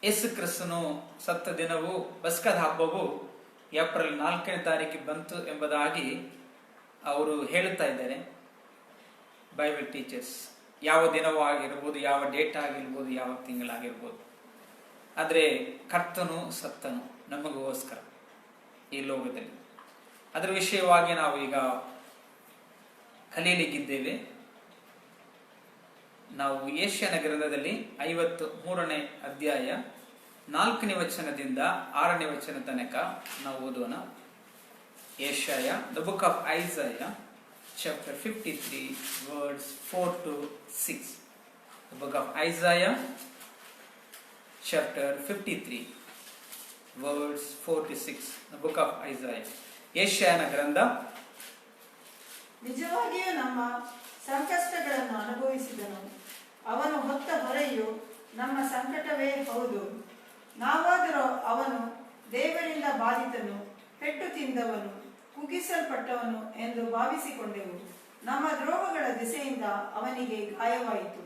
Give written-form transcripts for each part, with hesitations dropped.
ಯೇಸು ಕ್ರಿಸ್ತನು ಸತ್ತ ದಿನವು ಪಸ್ಕದ ಹಬ್ಬವು ಏಪ್ರಿಲ್ 4ನೇ ತಾರೀಕಿಗೆ ಬಂತು ಎಂಬುದಾಗಿ ಅವರು ಹೇಳುತ್ತಾ ಇದ್ದಾರೆ. ಬೈಬಲ್ ಟೀಚರ್ಸ್ ಯಾವ ದಿನವೂ ಆಗಿರ್ಬೋದು, ಯಾವ ಡೇಟ್ ಆಗಿರ್ಬೋದು, ಯಾವ ತಿಂಗಳಾಗಿರ್ಬೋದು. ಆದರೆ ಕರ್ತನು ಸತ್ತನು ನಮಗೋಸ್ಕರ ಈ ಲೋಕದಲ್ಲಿ. ಅದರ ವಿಷಯವಾಗಿ ನಾವು ಈಗ ಕಲಿಯಲಿಕ್ಕಿದ್ದೇವೆ. ನಾವು ಯೆಶಾಯನ ಗ್ರಂಥದಲ್ಲಿ 53ನೇ ಅಧ್ಯಾಯ 4ನೇ ವಚನದಿಂದ 6ನೇ ವಚನ ತನಕ ನಾವು ಓದೋಣ. ಯೆಶಾಯ, the book of Isaiah, chapter 53, words 4 to 6. The book of Isaiah, chapter 53, words 4 to 6. The book of Isaiah. ಯೆಶಾಯನ ಗ್ರಂಥ. ನಿಜವಾಗಿಯೂ ನಮ್ಮ ಸಂಕಷ್ಟಗಳನ್ನು ಅನುಭವಿಸಿದನು, ಅವನು ಹೊತ್ತ ಹೊರೆಯು ನಮ್ಮ ಸಂಕಟವೇ ಹೌದು. ನಾವಾದರೂ ಅವನು ದೇವರಿಂದ ಬಾಧಿತನು, ಪೆಟ್ಟು ತಿಂದವನು, ಕುಗ್ಗಿಸಲ್ಪಟ್ಟವನು ಎಂದು ಭಾವಿಸಿಕೊಂಡೆವು. ನಮ್ಮ ದ್ರೋಹಗಳ ದಿಸೆಯಿಂದ ಅವನಿಗೆ ಗಾಯವಾಯಿತು,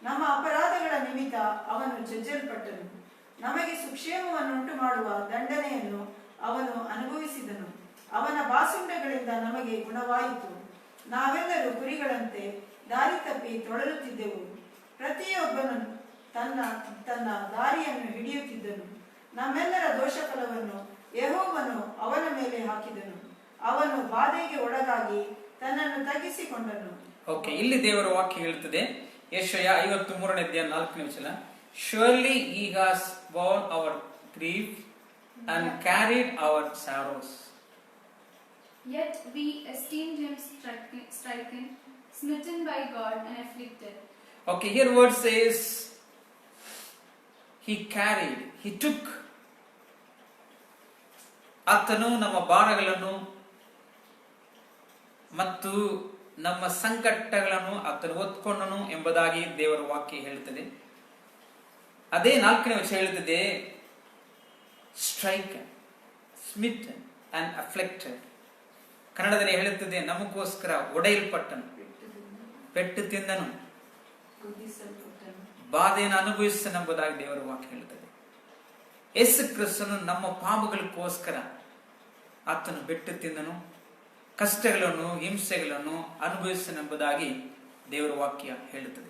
ನಮ್ಮ ಅಪರಾಧಗಳ ನಿಮಿತ್ತ ಅವನು ಜಜ್ಜಲ್ಪಟ್ಟನು. ನಮಗೆ ಸುಕ್ಷೇಮವನ್ನುಂಟು ಮಾಡುವ ದಂಡನೆಯನ್ನು ಅವನು ಅನುಭವಿಸಿದನು, ಅವನ ಬಾಸುಂಡಗಳಿಂದ ನಮಗೆ ಗುಣವಾಯಿತು. ನಾವೆಲ್ಲರೂ ಕುರಿಗಳಂತೆ ದಾರಿ ತಪ್ಪಿ ತೊಳಲುತ್ತಿದ್ದೆವು, ಪ್ರತಿಯೊಬ್ಬನು ತನ್ನ ತನ್ನ ದಾರಿಯನ್ನು ಹಿಡಿಯುತ್ತಿದ್ದನು. ನಮ್ಮೆಲ್ಲರ ದೋಷಫಲವನ್ನು ಯೆಹೋವನು ಅವನ ಮೇಲೆ ಹಾಕಿದನು, ಅವನು ಬಾಧೆಗೆ ಒಳಗಾಗಿ ತನ್ನನ್ನು ತಗ್ಗಿಸಿಕೊಂಡನು. ಓಕೆ, ಇಲ್ಲಿ ದೇವರ ವಾಕ್ಯ ಹೇಳುತ್ತದೆ. ಯೆಶಾಯ 53ನೇ ಅಧ್ಯಾಯ 4ನೇ ವಚನ. Surely he has borne our grief and carried our sorrows. Yet we esteemed him stricken, smitten by God and afflicted. Okay, here word says he carried, he took. ಆತನು ನಮ್ಮ ಭಾರಗಳನ್ನು ಮತ್ತು ನಮ್ಮ ಸಂಕಟಗಳನ್ನು ಆತನು ಹೊತ್ಕೊಂಡನು ಎಂಬುದಾಗಿ ದೇವರ ವಾಕ್ಯ ಹೇಳುತ್ತದೆ. ಅದೇ 4ನೇ ವಚನ ಹೇಳುತ್ತದೆ, ಸ್ಟ್ರೈಕ್, ಸ್ಮಿಟ್ ಅಂಡ್ ಅಫ್ಲಿಕ್ಟೆಡ್. ಕನ್ನಡದಲ್ಲಿ ಹೇಳುತ್ತದೆ, ನಮಗೋಸ್ಕರ ಒಡೆಯಲ್ಪಟ್ಟನು, ಪೆಟ್ಟು ತಿಂದನು, ಬಾಧೆಯನ್ನು ಅನುಭವಿಸನೆಂಬುದಾಗಿ ದೇವರ ವಾಕ್ಯ ಹೇಳುತ್ತದೆ. ಯೇಸು ಕ್ರಿಸ್ತನು ನಮ್ಮ ಪಾಪಗಳಿಗೋಸ್ಕರ ಆತನು ಪೆಟ್ಟು ತಿಂದನು, ಕಷ್ಟಗಳನ್ನು, ಹಿಂಸೆಗಳನ್ನು ಅನುಭವಿಸನೆಂಬುದಾಗಿ ದೇವರ ವಾಕ್ಯ ಹೇಳುತ್ತದೆ.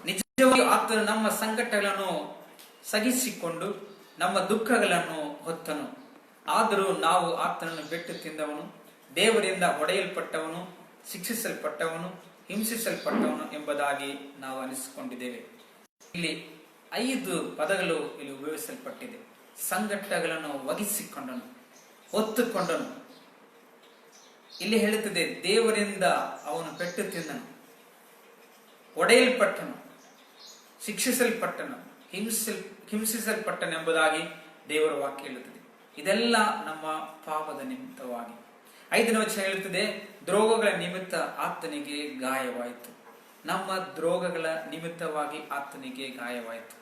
ನಿಜವಾಗಿ ಆತನು ನಮ್ಮ ಸಂಕಟಗಳನ್ನು ಸಹಿಸಿಕೊಂಡು ನಮ್ಮ ದುಃಖಗಳನ್ನು ಹೊತ್ತನು. ಆದರೂ ನಾವು ಆತನನ್ನು ಪೆಟ್ಟು ತಿಂದವನು, ದೇವರಿಂದ ಹೊಡೆಯಲ್ಪಟ್ಟವನು, ಶಿಕ್ಷಿಸಲ್ಪಟ್ಟವನು, ಹಿಂಸಿಸಲ್ಪಟ್ಟವನು ಎಂಬುದಾಗಿ ನಾವು ಅನಿಸಿಕೊಂಡಿದ್ದೇವೆ. ಇಲ್ಲಿ 5 ಪದಗಳು ಇಲ್ಲಿ ಉಪಯೋಗಿಸಲ್ಪಟ್ಟಿದೆ. ಸಂಕಟಗಳನ್ನು ವಹಿಸಿಕೊಂಡನು, ಹೊತ್ತುಕೊಂಡನು. ಇಲ್ಲಿ ಹೇಳುತ್ತದೆ, ದೇವರಿಂದ ಅವನು ಪೆಟ್ಟು ತಿಂದನು, ಒಡೆಯಲ್ಪಟ್ಟನು, ಶಿಕ್ಷಿಸಲ್ಪಟ್ಟನು, ಹಿಂಸಿಸಲ್ಪಟ್ಟನೆಂಬುದಾಗಿ ದೇವರ ವಾಕ್ಯ ಹೇಳುತ್ತದೆ. ಇದೆಲ್ಲ ನಮ್ಮ ಪಾಪದ ನಿಮಿತ್ತವಾಗಿ. 5ನೇ ವಚನ ಹೇಳುತ್ತದೆ, ದ್ರೋಹಗಳ ನಿಮಿತ್ತ ಆತನಿಗೆ ಗಾಯವಾಯಿತು. ನಮ್ಮ ದ್ರೋಹಗಳ ನಿಮಿತ್ತವಾಗಿ ಆತನಿಗೆ ಗಾಯವಾಯಿತು.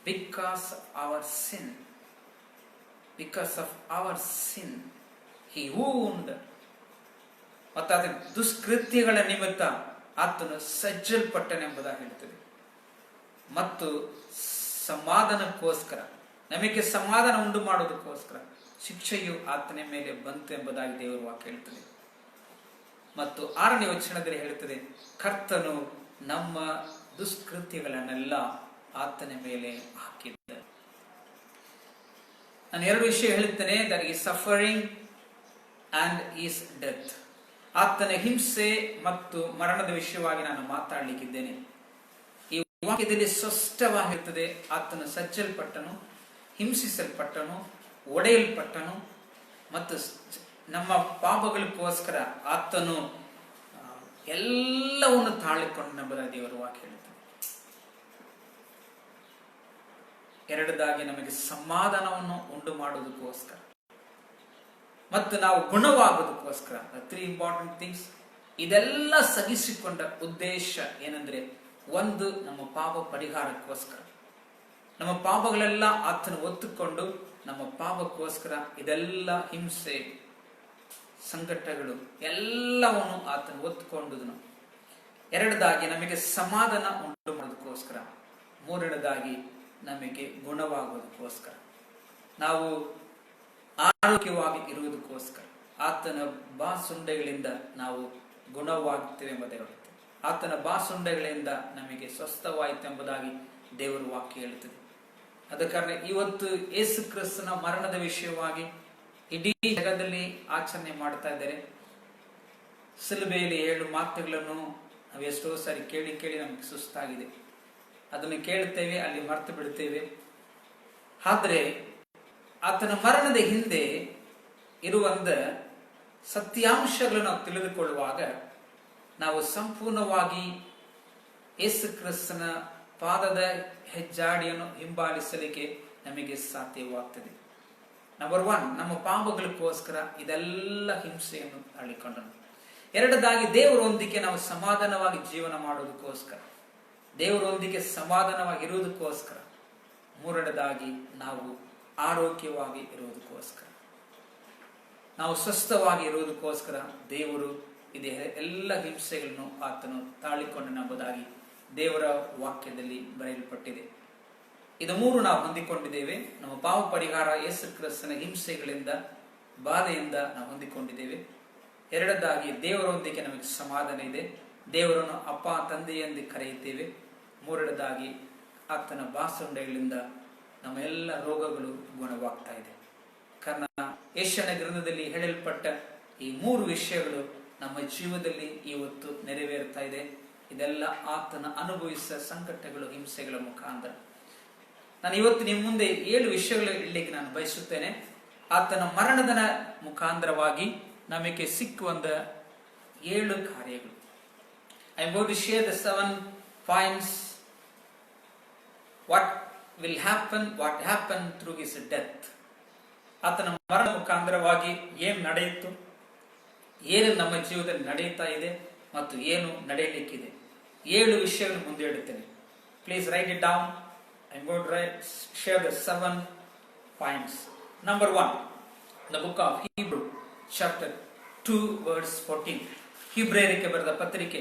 Because of our sin he wound. ಮತ್ತು ದುಷ್ಕೃತ್ಯಗಳ ನಿಮಿತ್ತ ಆತನು ಸಜ್ಜಲ್ಪಟ್ಟನೆಂಬುದಾಗಿ ಹೇಳ್ತದೆ. ಮತ್ತು ಸಮಾಧಾನಕ್ಕೋಸ್ಕರ, ನಮಗೆ ಸಮಾಧಾನ ಉಂಟು ಮಾಡೋದಕ್ಕೋಸ್ಕರ ಶಿಕ್ಷೆಯು ಆತನ ಮೇಲೆ ಬಂತು ಎಂಬುದಾಗಿ ದೇವರ ವಾಕ್ಯ ಹೇಳ್ತದೆ. ಮತ್ತು 6ನೇ ವಚನದಲ್ಲಿ ಹೇಳುತ್ತದೆ, ಕರ್ತನು ನಮ್ಮ ದುಷ್ಕೃತ್ಯಗಳನ್ನೆಲ್ಲ ಆತನ ಮೇಲೆ ಹಾಕಿದ್ದ. ನಾನು 2 ವಿಷಯ ಹೇಳುತ್ತೇನೆ. That is suffering and is death. ಆತನ ಹಿಂಸೆ ಮತ್ತು ಮರಣದ ವಿಷಯವಾಗಿ ನಾನು ಮಾತಾಡಲಿಕ್ಕಿದ್ದೇನೆ. ಈ ವಾಕ್ಯದಲ್ಲಿ ಸ್ಪಷ್ಟವಾಗಿರುತ್ತದೆ, ಆತನು ಸಜ್ಜಲ್ಪಟ್ಟನು, ಹಿಂಸಿಸಲ್ಪಟ್ಟನು, ಒಡೆಯಲ್ಪಟ್ಟನು ಮತ್ತು ನಮ್ಮ ಪಾಪಗಳಿಗೋಸ್ಕರ ಆತನು ಎಲ್ಲವನ್ನು ತಾಳಿಕೊಂಡೆಂಬುದಾಗಿ ದೇವರ ವಾಕ್ಯ ಹೇಳುತ್ತದೆ. 2ದಾಗಿ ನಮಗೆ ಸಮಾಧಾನವನ್ನು ಉಂಟು ಮಾಡುವುದಕ್ಕೋಸ್ಕರ ಮತ್ತು ನಾವು ಗುಣವಾಗೋದಕ್ಕೋಸ್ಕರ 3 ಇಂಪಾರ್ಟೆಂಟ್ ಥಿಂಗ್ಸ್. ಇದೆಲ್ಲ ಸಗಿಸಿಕೊಂಡ ಉದ್ದೇಶ ಏನಂದ್ರೆ ಒಂದು ನಮ್ಮ ಪಾಪ ಪರಿಹಾರಕ್ಕೋಸ್ಕರ, ನಮ್ಮ ಪಾಪಗಳೆಲ್ಲ ಆತನ ಒತ್ತುಕೊಂಡು ನಮ್ಮ ಪಾಪಕ್ಕೋಸ್ಕರ ಇದೆಲ್ಲ ಹಿಂಸೆ ಸಂಕಟಗಳು ಎಲ್ಲವನ್ನು ಆತನ ಒತ್ತುಕೊಂಡುದನು. ಎರಡದಾಗಿ ನಮಗೆ ಸಮಾಧಾನ ಉಂಟು ಮಾಡೋದಕ್ಕೋಸ್ಕರ, ಮೂರನೇದಾಗಿ ನಮಗೆ ಗುಣವಾಗೋದಕ್ಕೋಸ್ಕರ, ನಾವು ಆರೋಗ್ಯವಾಗಿ ಇರುವುದಕ್ಕೋಸ್ಕರ, ಆತನ ಬಾಸುಂಡೆಗಳಿಂದ ನಾವು ಗುಣವಾಗುತ್ತೇವೆ ಎಂಬುದೇ ಹೇಳುತ್ತೆ. ಆತನ ಬಾಸುಂಡೆಗಳಿಂದ ನಮಗೆ ಸ್ವಸ್ಥವಾಯಿತು ಎಂಬುದಾಗಿ ದೇವರ ವಾಕ್ಯ ಹೇಳುತ್ತದೆ. ಆದ ಕಾರಣ ಇವತ್ತು ಯೇಸು ಕ್ರಿಸ್ತನ ಮರಣದ ವಿಷಯವಾಗಿ ಇಡೀ ಜಗದಲ್ಲಿ ಆಚರಣೆ ಮಾಡ್ತಾ ಇದ್ದಾರೆ. ಸಿಲುಬೆಯಲ್ಲಿ 7 ಮಾತುಗಳನ್ನು ನಾವು ಎಷ್ಟೋ ಸಾರಿ ಕೇಳಿ ಕೇಳಿ ನಮಗೆ ಸುಸ್ತಾಗಿದೆ. ಅದನ್ನು ಕೇಳುತ್ತೇವೆ, ಅಲ್ಲಿ ಮರ್ತು ಬಿಡುತ್ತೇವೆ. ಆದ್ರೆ ಆತನ ಮರಣದ ಹಿಂದೆ ಇರುವಂತ ಸತ್ಯಾಂಶಗಳನ್ನು ನಾವು ತಿಳಿದುಕೊಳ್ಳುವಾಗ ನಾವು ಸಂಪೂರ್ಣವಾಗಿ ಯೇಸು ಕ್ರಿಸ್ತನ ಪಾದದ ಹೆಜ್ಜಾಡಿಯನ್ನು ಹಿಂಬಾಲಿಸಲಿಕ್ಕೆ ನಮಗೆ ಸಾಧ್ಯವಾಗ್ತದೆ. ನಂಬರ್ 1, ನಮ್ಮ ಪಾಪಗಳಿಗೋಸ್ಕರ ಇದೆಲ್ಲ ಹಿಂಸೆಯನ್ನು ತಾಳಿಕೊಂಡನು. ಎರಡದಾಗಿ ದೇವರೊಂದಿಗೆ ನಾವು ಸಮಾಧಾನವಾಗಿ ಜೀವನ ಮಾಡೋದಕ್ಕೋಸ್ಕರ, ದೇವರೊಂದಿಗೆ ಸಮಾಧಾನವಾಗಿ ಇರುವುದಕ್ಕೋಸ್ಕರ. ಮೂರನೇದಾಗಿ ನಾವು ಆರೋಗ್ಯವಾಗಿ ಇರುವುದಕ್ಕೋಸ್ಕರ, ನಾವು ಸ್ವಸ್ಥವಾಗಿ ಇರುವುದಕ್ಕೋಸ್ಕರ ದೇವರು ಇದೇ ಎಲ್ಲ ಹಿಂಸೆಗಳನ್ನು ಆತನು ತಾಳಿಕೊಂಡನೆಂಬುದಾಗಿ ದೇವರ ವಾಕ್ಯದಲ್ಲಿ ಬರೆಯಲ್ಪಟ್ಟಿದೆ. ಇದು ಮೂರು ನಾವು ಹೊಂದಿಕೊಂಡಿದ್ದೇವೆ. ನಮ್ಮ ಪಾಪ ಪರಿಹಾರ ಯೇಸು ಕ್ರಿಸ್ತನ ಹಿಂಸೆಗಳಿಂದ, ಬಾಧೆಯಿಂದ ನಾವು ಹೊಂದಿಕೊಂಡಿದ್ದೇವೆ. ಎರಡದಾಗಿ ದೇವರೊಂದಿಗೆ ನಮಗೆ ಸಮಾಧಾನ ಇದೆ, ದೇವರನ್ನು ಅಪ್ಪ ತಂದೆ ಎಂದು ಕರೆಯುತ್ತೇವೆ. ಮೂರನೇದಾಗಿ ಆತನ ಬಾಸುಂಡೆಗಳಿಂದ ನಮ್ಮ ಎಲ್ಲ ರೋಗಗಳು ಗುಣವಾಗ್ತಾ ಇದೆ. ಕಾರಣ ಯೆಶಾಯನ ಗ್ರಂಥದಲ್ಲಿ ಹೇಳಲ್ಪಟ್ಟ ಈ 3 ವಿಷಯಗಳು ನಮ್ಮ ಜೀವನದಲ್ಲಿ ಇವತ್ತು ನೆರವೇರ್ತಾ ಇದೆ. ಇದೆಲ್ಲ ಆತನ ಅನುಭವಿಸಿದ ಸಂಕಟಗಳು, ಹಿಂಸೆಗಳ ಮುಖಾಂತರ. ನಾನು ಇವತ್ತು ನಿಮ್ಮ ಮುಂದೆ 7 ವಿಷಯಗಳು ಇಡಲಿಕ್ಕೆ ನಾನು ಬಯಸುತ್ತೇನೆ. ಆತನ ಮರಣದ ಮುಖಾಂತರವಾಗಿ ನಮಗೆ ಸಿಕ್ಕುವಂತ 7 ಕಾರ್ಯಗಳು. I am going to share the 7 points what will happen, what happen through his death. ಆತನ ಮರಣ ಮುಖಾಂತರವಾಗಿ ಏನು ನಡೆಯಿತು, ಏನು ನಮ್ಮ ಜೀವನದಲ್ಲಿ ನಡೆಯುತ್ತಾ ಇದೆ ಮತ್ತು ಏನು ನಡೆಯಲಿಕ್ಕಿದೆ. 7 ವಿಷಯಗಳನ್ನು ಮುಂದೆ ಇಡುತ್ತೇನೆ. Please write it down. I am going to share the 7 points. Number 1, the book of Hebrew chapter 2 verse 14. ಹೀಬ್ರಿಯರಿಗೆ ಬರೆದ ಪತ್ರಿಕೆ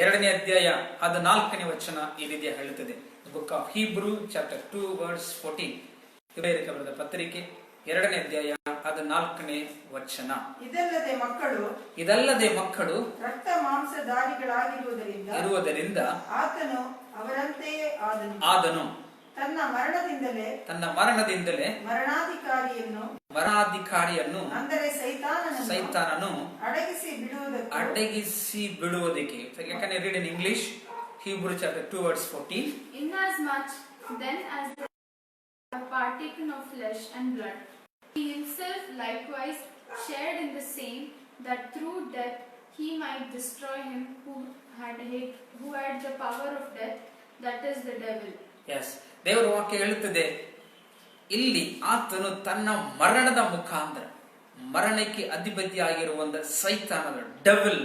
2ನೇ ಅಧ್ಯಾಯ 14ನೇ ವಚನ ಈ ರೀತಿಯ ಹೇಳುತ್ತದೆ. The book of Hebrew chapter 2 verse 14. ಹೀಬ್ರಿಯರಿಗೆ ಬರೆದ ಪತ್ರಿಕೆ 2ನೇ ಅಧ್ಯಾಯ 14ನೇ ವಚನ. ಇದಲ್ಲದೆ ಮಕ್ಕಳು ರಕ್ತ ಮಾಂಸಧಾರಿಗಳಾಗಿರುವುದರಿಂದ ಆತನು ಅವರಂತೆಯೇ ಆದನು. ತನ್ನ ಮರಣದಿಂದಲೇ ಮರಣಾಧಿಕಾರಿಯನ್ನು ಅಂದರೆ ಸೈತಾನನು ಅಡಗಿಸಿ ಬಿಡುವುದಕ್ಕೆ. Can you read in English? Hebrew chapter 2 verse 14. Inasmuch then as they have partaken of flesh and blood, he himself likewise shared in the same, that through death he might destroy him who had the power of death, that is the devil. Yes, ದೇವರ ವಾಕ್ಯ ಹೇಳುತ್ತದೆ, ಇಲ್ಲಿ ಆತನು ತನ್ನ ಮರಣದ ಮುಖಾಂತರ ಮರಣಕ್ಕೆ ಅಧಿಪತಿಯಾಗಿರುವಂತ ಸೈತಾನದ devil,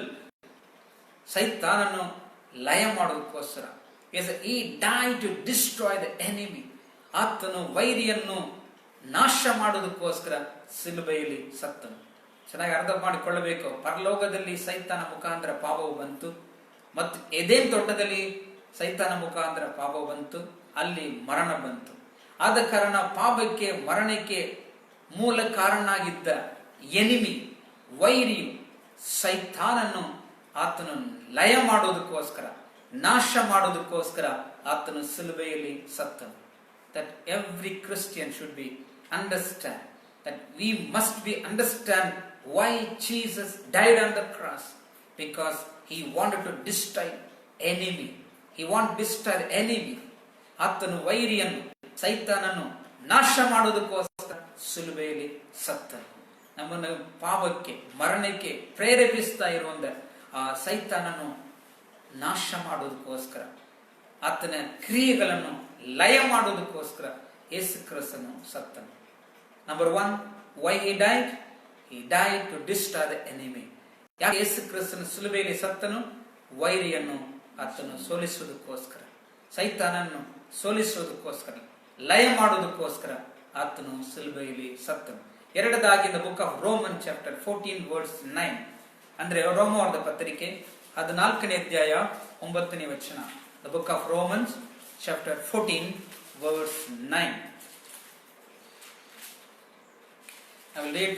ಸೈತಾನನ್ನು ಲಯ ಮಾಡೋದಕ್ಕೋಸ್ಕರ, he died to destroy the enemy. ಆತನು ವೈರಿಯನ್ನು ನಾಶ ಮಾಡೋದಕ್ಕೋಸ್ಕರ ಸಿಲುಬೆಯಲ್ಲಿ ಸತ್ತನು. ಚೆನ್ನಾಗಿ ಅರ್ಥ ಮಾಡಿಕೊಳ್ಳಬೇಕು. ಪರಲೋಕದಲ್ಲಿ ಸೈತಾನ ಮುಖಾಂತರ ಪಾಪವು ಬಂತು, ಮತ್ತು ಎದೇನ್ ತೋಟದಲ್ಲಿ ಸೈತಾನ ಮುಖಾಂತರ ಪಾಪವು ಬಂತು, ಅಲ್ಲಿ ಮರಣ ಬಂತು. ಆದ ಕಾರಣ ಪಾಪಕ್ಕೆ, ಮರಣಕ್ಕೆ ಮೂಲ ಕಾರಣನಾಗಿದ್ದ ಎನಿಮಿ, ವೈರಿಯು, ಸೈತಾನನ್ನು ಆತನು ಲಯ ಮಾಡೋದಕ್ಕೋಸ್ಕರ, ನಾಶ ಮಾಡೋದಕ್ಕೋಸ್ಕರ ಆತನು ಸಿಲುಬೆಯಲ್ಲಿ ಸತ್ತನು. That every Christian should be understand, that we must be understand why Jesus died on the cross, because he wanted to destroy enemy. He wanted to destroy the enemy. ಆತನು ವೈರಿಯನ್ನು, ಸೈತಾನನ್ನು ನಾಶ ಮಾಡೋದಕ್ಕೋಸ್ಕರ ಸಿಲುಬೆಯಲ್ಲಿ ಸತ್ತನು. ನಮ್ಮನ್ನು ಪಾಪಕ್ಕೆ, ಮರಣಕ್ಕೆ ಪ್ರೇರೇಪಿಸ್ತಾ ಇರುವಂತ ಆ ಸೈತಾನನ್ನು ನಾಶ ಮಾಡೋದಕ್ಕೋಸ್ಕರ, ಆತನ ಕ್ರಿಯೆಗಳನ್ನು ಲಯ ಮಾಡೋದಕ್ಕೋಸ್ಕರ ಯೇಸು ಕ್ರಿಸ್ತನು ಸತ್ತನು. Number 1, why he died? He died to destroy the enemy. ಯಾಕೆ ಯೇಸು ಕ್ರಿಸ್ತನು ಸಿಲುಬೆಯಲ್ಲಿ ಸತ್ತನು? ವೈರಿಯನ್ನು ಆತನು ಸೋಲಿಸುವುದಕ್ಕೋಸ್ಕರ, ಸೈತಾನನ್ನು ಸೋಲಿಸುವುದಕ್ಕೋಸ್ಕರ, ಲಯ ಮಾಡುವುದಕ್ಕೋಸ್ಕರ ಆತನು ಸಿಲುಬೆಯಲ್ಲಿ ಸತ್ತನು. ಎರಡದಾಗಿ the book of Roman chapter 14 verse 9, ಅಂದ್ರೆ ರೋಮದ ಪತ್ರಿಕೆ 14ನೇ ಅಧ್ಯಾಯ 9ನೇ ವಚನ. The book of Romans chapter 14 verse 9. I will read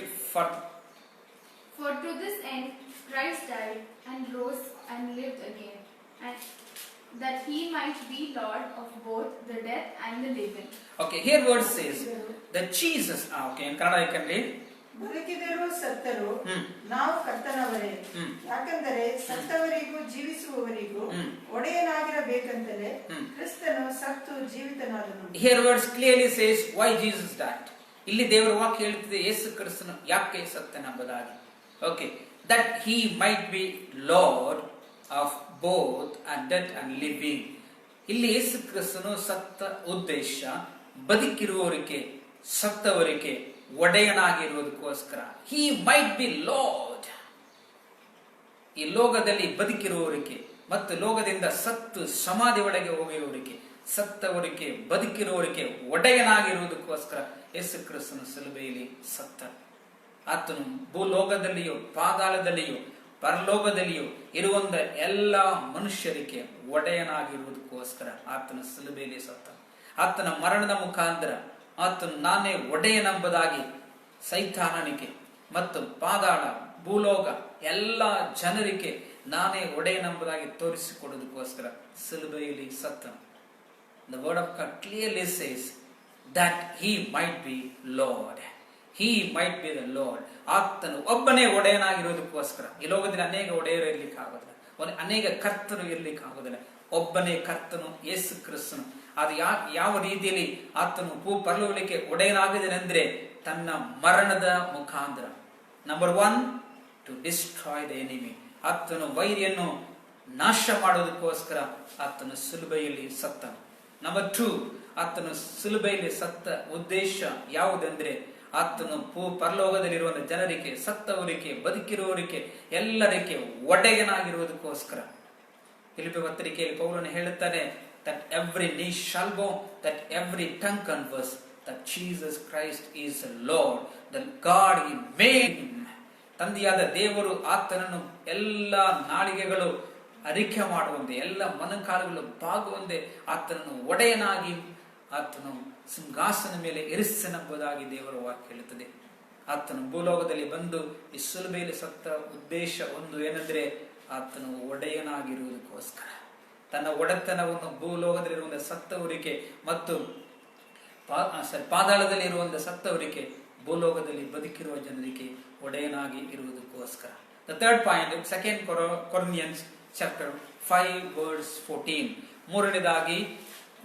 For to this end Christ died and rose and lived again, and that he might be Lord of both the dead and the living. Okay, here word says that Jesus. Okay, in Kannada I can read. ಬದುಕಿದರೂ ಸತ್ತರೂ ನಾವು ಕರ್ತನವರೇ, ಯಾಕಂದರೆ ಸತ್ತವರಿಗೂ ಜೀವಿಸುವವರಿಗೂ ಒಡೆಯನಾಗಿರಬೇಕಂತಲೇ ಕ್ರಿಸ್ತನು ಸತ್ತು ಜೀವಿತನಾದನು. Here words clearly says why Jesus died. ಇಲ್ಲಿ ದೇವರ ವಾಕ್ಯ ಹೇಳುತ್ತದೆ ಯೇಸು ಕ್ರಿಸ್ತನು ಯಾಕೆ ಸತ್ತನೆಂಬುದಾಗಿ. Okay, that he might be Lord of both and dead and living. ಇಲ್ಲಿ ಯೇಸು ಕ್ರಿಸ್ತನು ಸತ್ತ ಉದ್ದೇಶ ಬದುಕಿರುವವರಿಗೆ ಸತ್ತವರಿಗೆ ಒಡೆಯನಾಗಿರುವುದಕ್ಕೋಸ್ಕರ. he might be Lord. ಈ ಲೋಕದಲ್ಲಿ ಬದುಕಿರುವವರಿಗೆ ಮತ್ತು ಲೋಕದಿಂದ ಸತ್ತು ಸಮಾಧಿ ಒಳಗೆ ಹೋಗಿರುವವರಿಗೆ, ಸತ್ತವರಿಗೆ ಬದುಕಿರುವವರಿಗೆ ಒಡೆಯನಾಗಿರುವುದಕ್ಕೋಸ್ಕರ ಯೇಸು ಕ್ರಿಸ್ತನು ಸಿಲುಬೆಯಲ್ಲಿ ಸತ್ತ. ಆತನು ಭೂಲೋಕದಲ್ಲಿಯೂ ಪಾತಾಳದಲ್ಲಿಯೂ ಪರಲೋಕದಲ್ಲಿಯೂ ಇರುವಂತ ಎಲ್ಲ ಮನುಷ್ಯರಿಗೆ ಒಡೆಯನಾಗಿರುವುದಕ್ಕೋಸ್ಕರ ಆತನು ಸಿಲುಬೆಯಲ್ಲಿ ಸತ್ತ. ಆತನ ಮರಣದ ಮುಖಾಂತರ ಆತನು ನಾನೇ ಒಡೆಯನೆಂಬುದಾಗಿ ಸೈತಾನನಿಗೆ ಮತ್ತು ಪಾತಾಳ ಭೂಲೋಕ ಎಲ್ಲ ಜನರಿಗೆ ನಾನೇ ಒಡೆಯನೆಂಬುದಾಗಿ ತೋರಿಸಿಕೊಡೋದಕ್ಕೋಸ್ಕರ ಸಿಲುಬೆಯಲ್ಲಿ ಸತ್ತನು. The word of God clearly says that he might be Lord. He might be the Lord. ಆತನು ಒಬ್ಬನೇ ಒಡೆಯನಾಗಿರೋದಕ್ಕೋಸ್ಕರ. ಈ ಲೋಕದಲ್ಲಿ ಅನೇಕ ಒಡೆಯರು ಇರ್ಲಿಕ್ಕೆ ಆಗೋದಿಲ್ಲ, ಅನೇಕ ಕರ್ತರು ಇರ್ಲಿಕ್ಕೆ ಆಗೋದಿಲ್ಲ. ಒಬ್ಬನೇ ಕರ್ತನು ಯೇಸು ಕ್ರಿಸ್ತನು. ಅದು ಯಾವ ರೀತಿಯಲ್ಲಿ ಆತನು ಪರಲೋಕಕ್ಕೆ ಒಡೆಯನಾಗಿದ್ದಾನೆಂದ್ರೆ ತನ್ನ ಮರಣದ ಮುಖಾಂತರ. Number 1, to destroy the enemy. ಆತನು ವೈರಿಯನ್ನು ನಾಶ ಮಾಡೋದಕ್ಕೋಸ್ಕರ ಆತನು ಸಿಲುಬೆಯಲ್ಲಿ ಸತ್ತನು. ನಂಬರ್ 2, ಆತನು ಸಿಲುಬೆಯಲ್ಲಿ ಸತ್ತ ಉದ್ದೇಶ ಯಾವುದೆಂದ್ರೆ ಆತನು ಪರಲೋಕದಲ್ಲಿರುವಂತ ಜನರಿಗೆ, ಸತ್ತವರಿಗೆ, ಬದುಕಿರುವವರಿಗೆ ಎಲ್ಲರಿಗೆ ಒಡೆಯನಾಗಿರುವುದಕ್ಕೋಸ್ಕರ. ಫಿಲಿಪ್ಪಿ ಪತ್ರಿಕೆಯಲ್ಲಿ ಪೌಲನು ಹೇಳುತ್ತಾನೆ, that every knee shall bow, that every tongue confess that Jesus Christ is the Lord, that God he made him. ತಂದೆಯಾದ ದೇವರು ಆತನನ್ನು ಎಲ್ಲ ನಾಲಿಗೆಗಳು ಅರಿಕೆ ಮಾಡುವಂತೆ, ಎಲ್ಲ ಮನಕಾಲುಗಳು ಬಾಗುವಂತೆ ಆತನನ್ನು ಒಡೆಯನಾಗಿ ಆತನು ಸಿಂಹಾಸನ ಮೇಲೆ ಇರಿಸನೆಂಬುದಾಗಿ ದೇವರ ವಾಕ್ಯ ಹೇಳುತ್ತದೆ. ಆತನು ಭೂಲೋಕದಲ್ಲಿ ಬಂದು ಈ ಸಿಲುಬೆಯಲ್ಲಿ ಸತ್ತ ಉದ್ದೇಶ ಒಂದು ಏನೆಂದ್ರೆ ಆತನು ಒಡೆಯನಾಗಿರುವುದಕ್ಕೋಸ್ಕರ. ತನ್ನ ಒಡೆತನವನ್ನು ಭೂಲೋಕದಲ್ಲಿರುವಂತಹ ಸತ್ತವರಿಗೆ ಮತ್ತು ಪಾತಾಳದಲ್ಲಿ ಇರುವಂತಹ ಸತ್ತವರಿಗೆ, ಭೂಲೋಕದಲ್ಲಿ ಬದುಕಿರುವ ಜನರಿಗೆ ಒಡೆಯನಾಗಿ ಇರುವುದಕ್ಕೋಸ್ಕರ. The third point, 2 Corinthians chapter 5 verse 14. ಮೂರನೇದಾಗಿ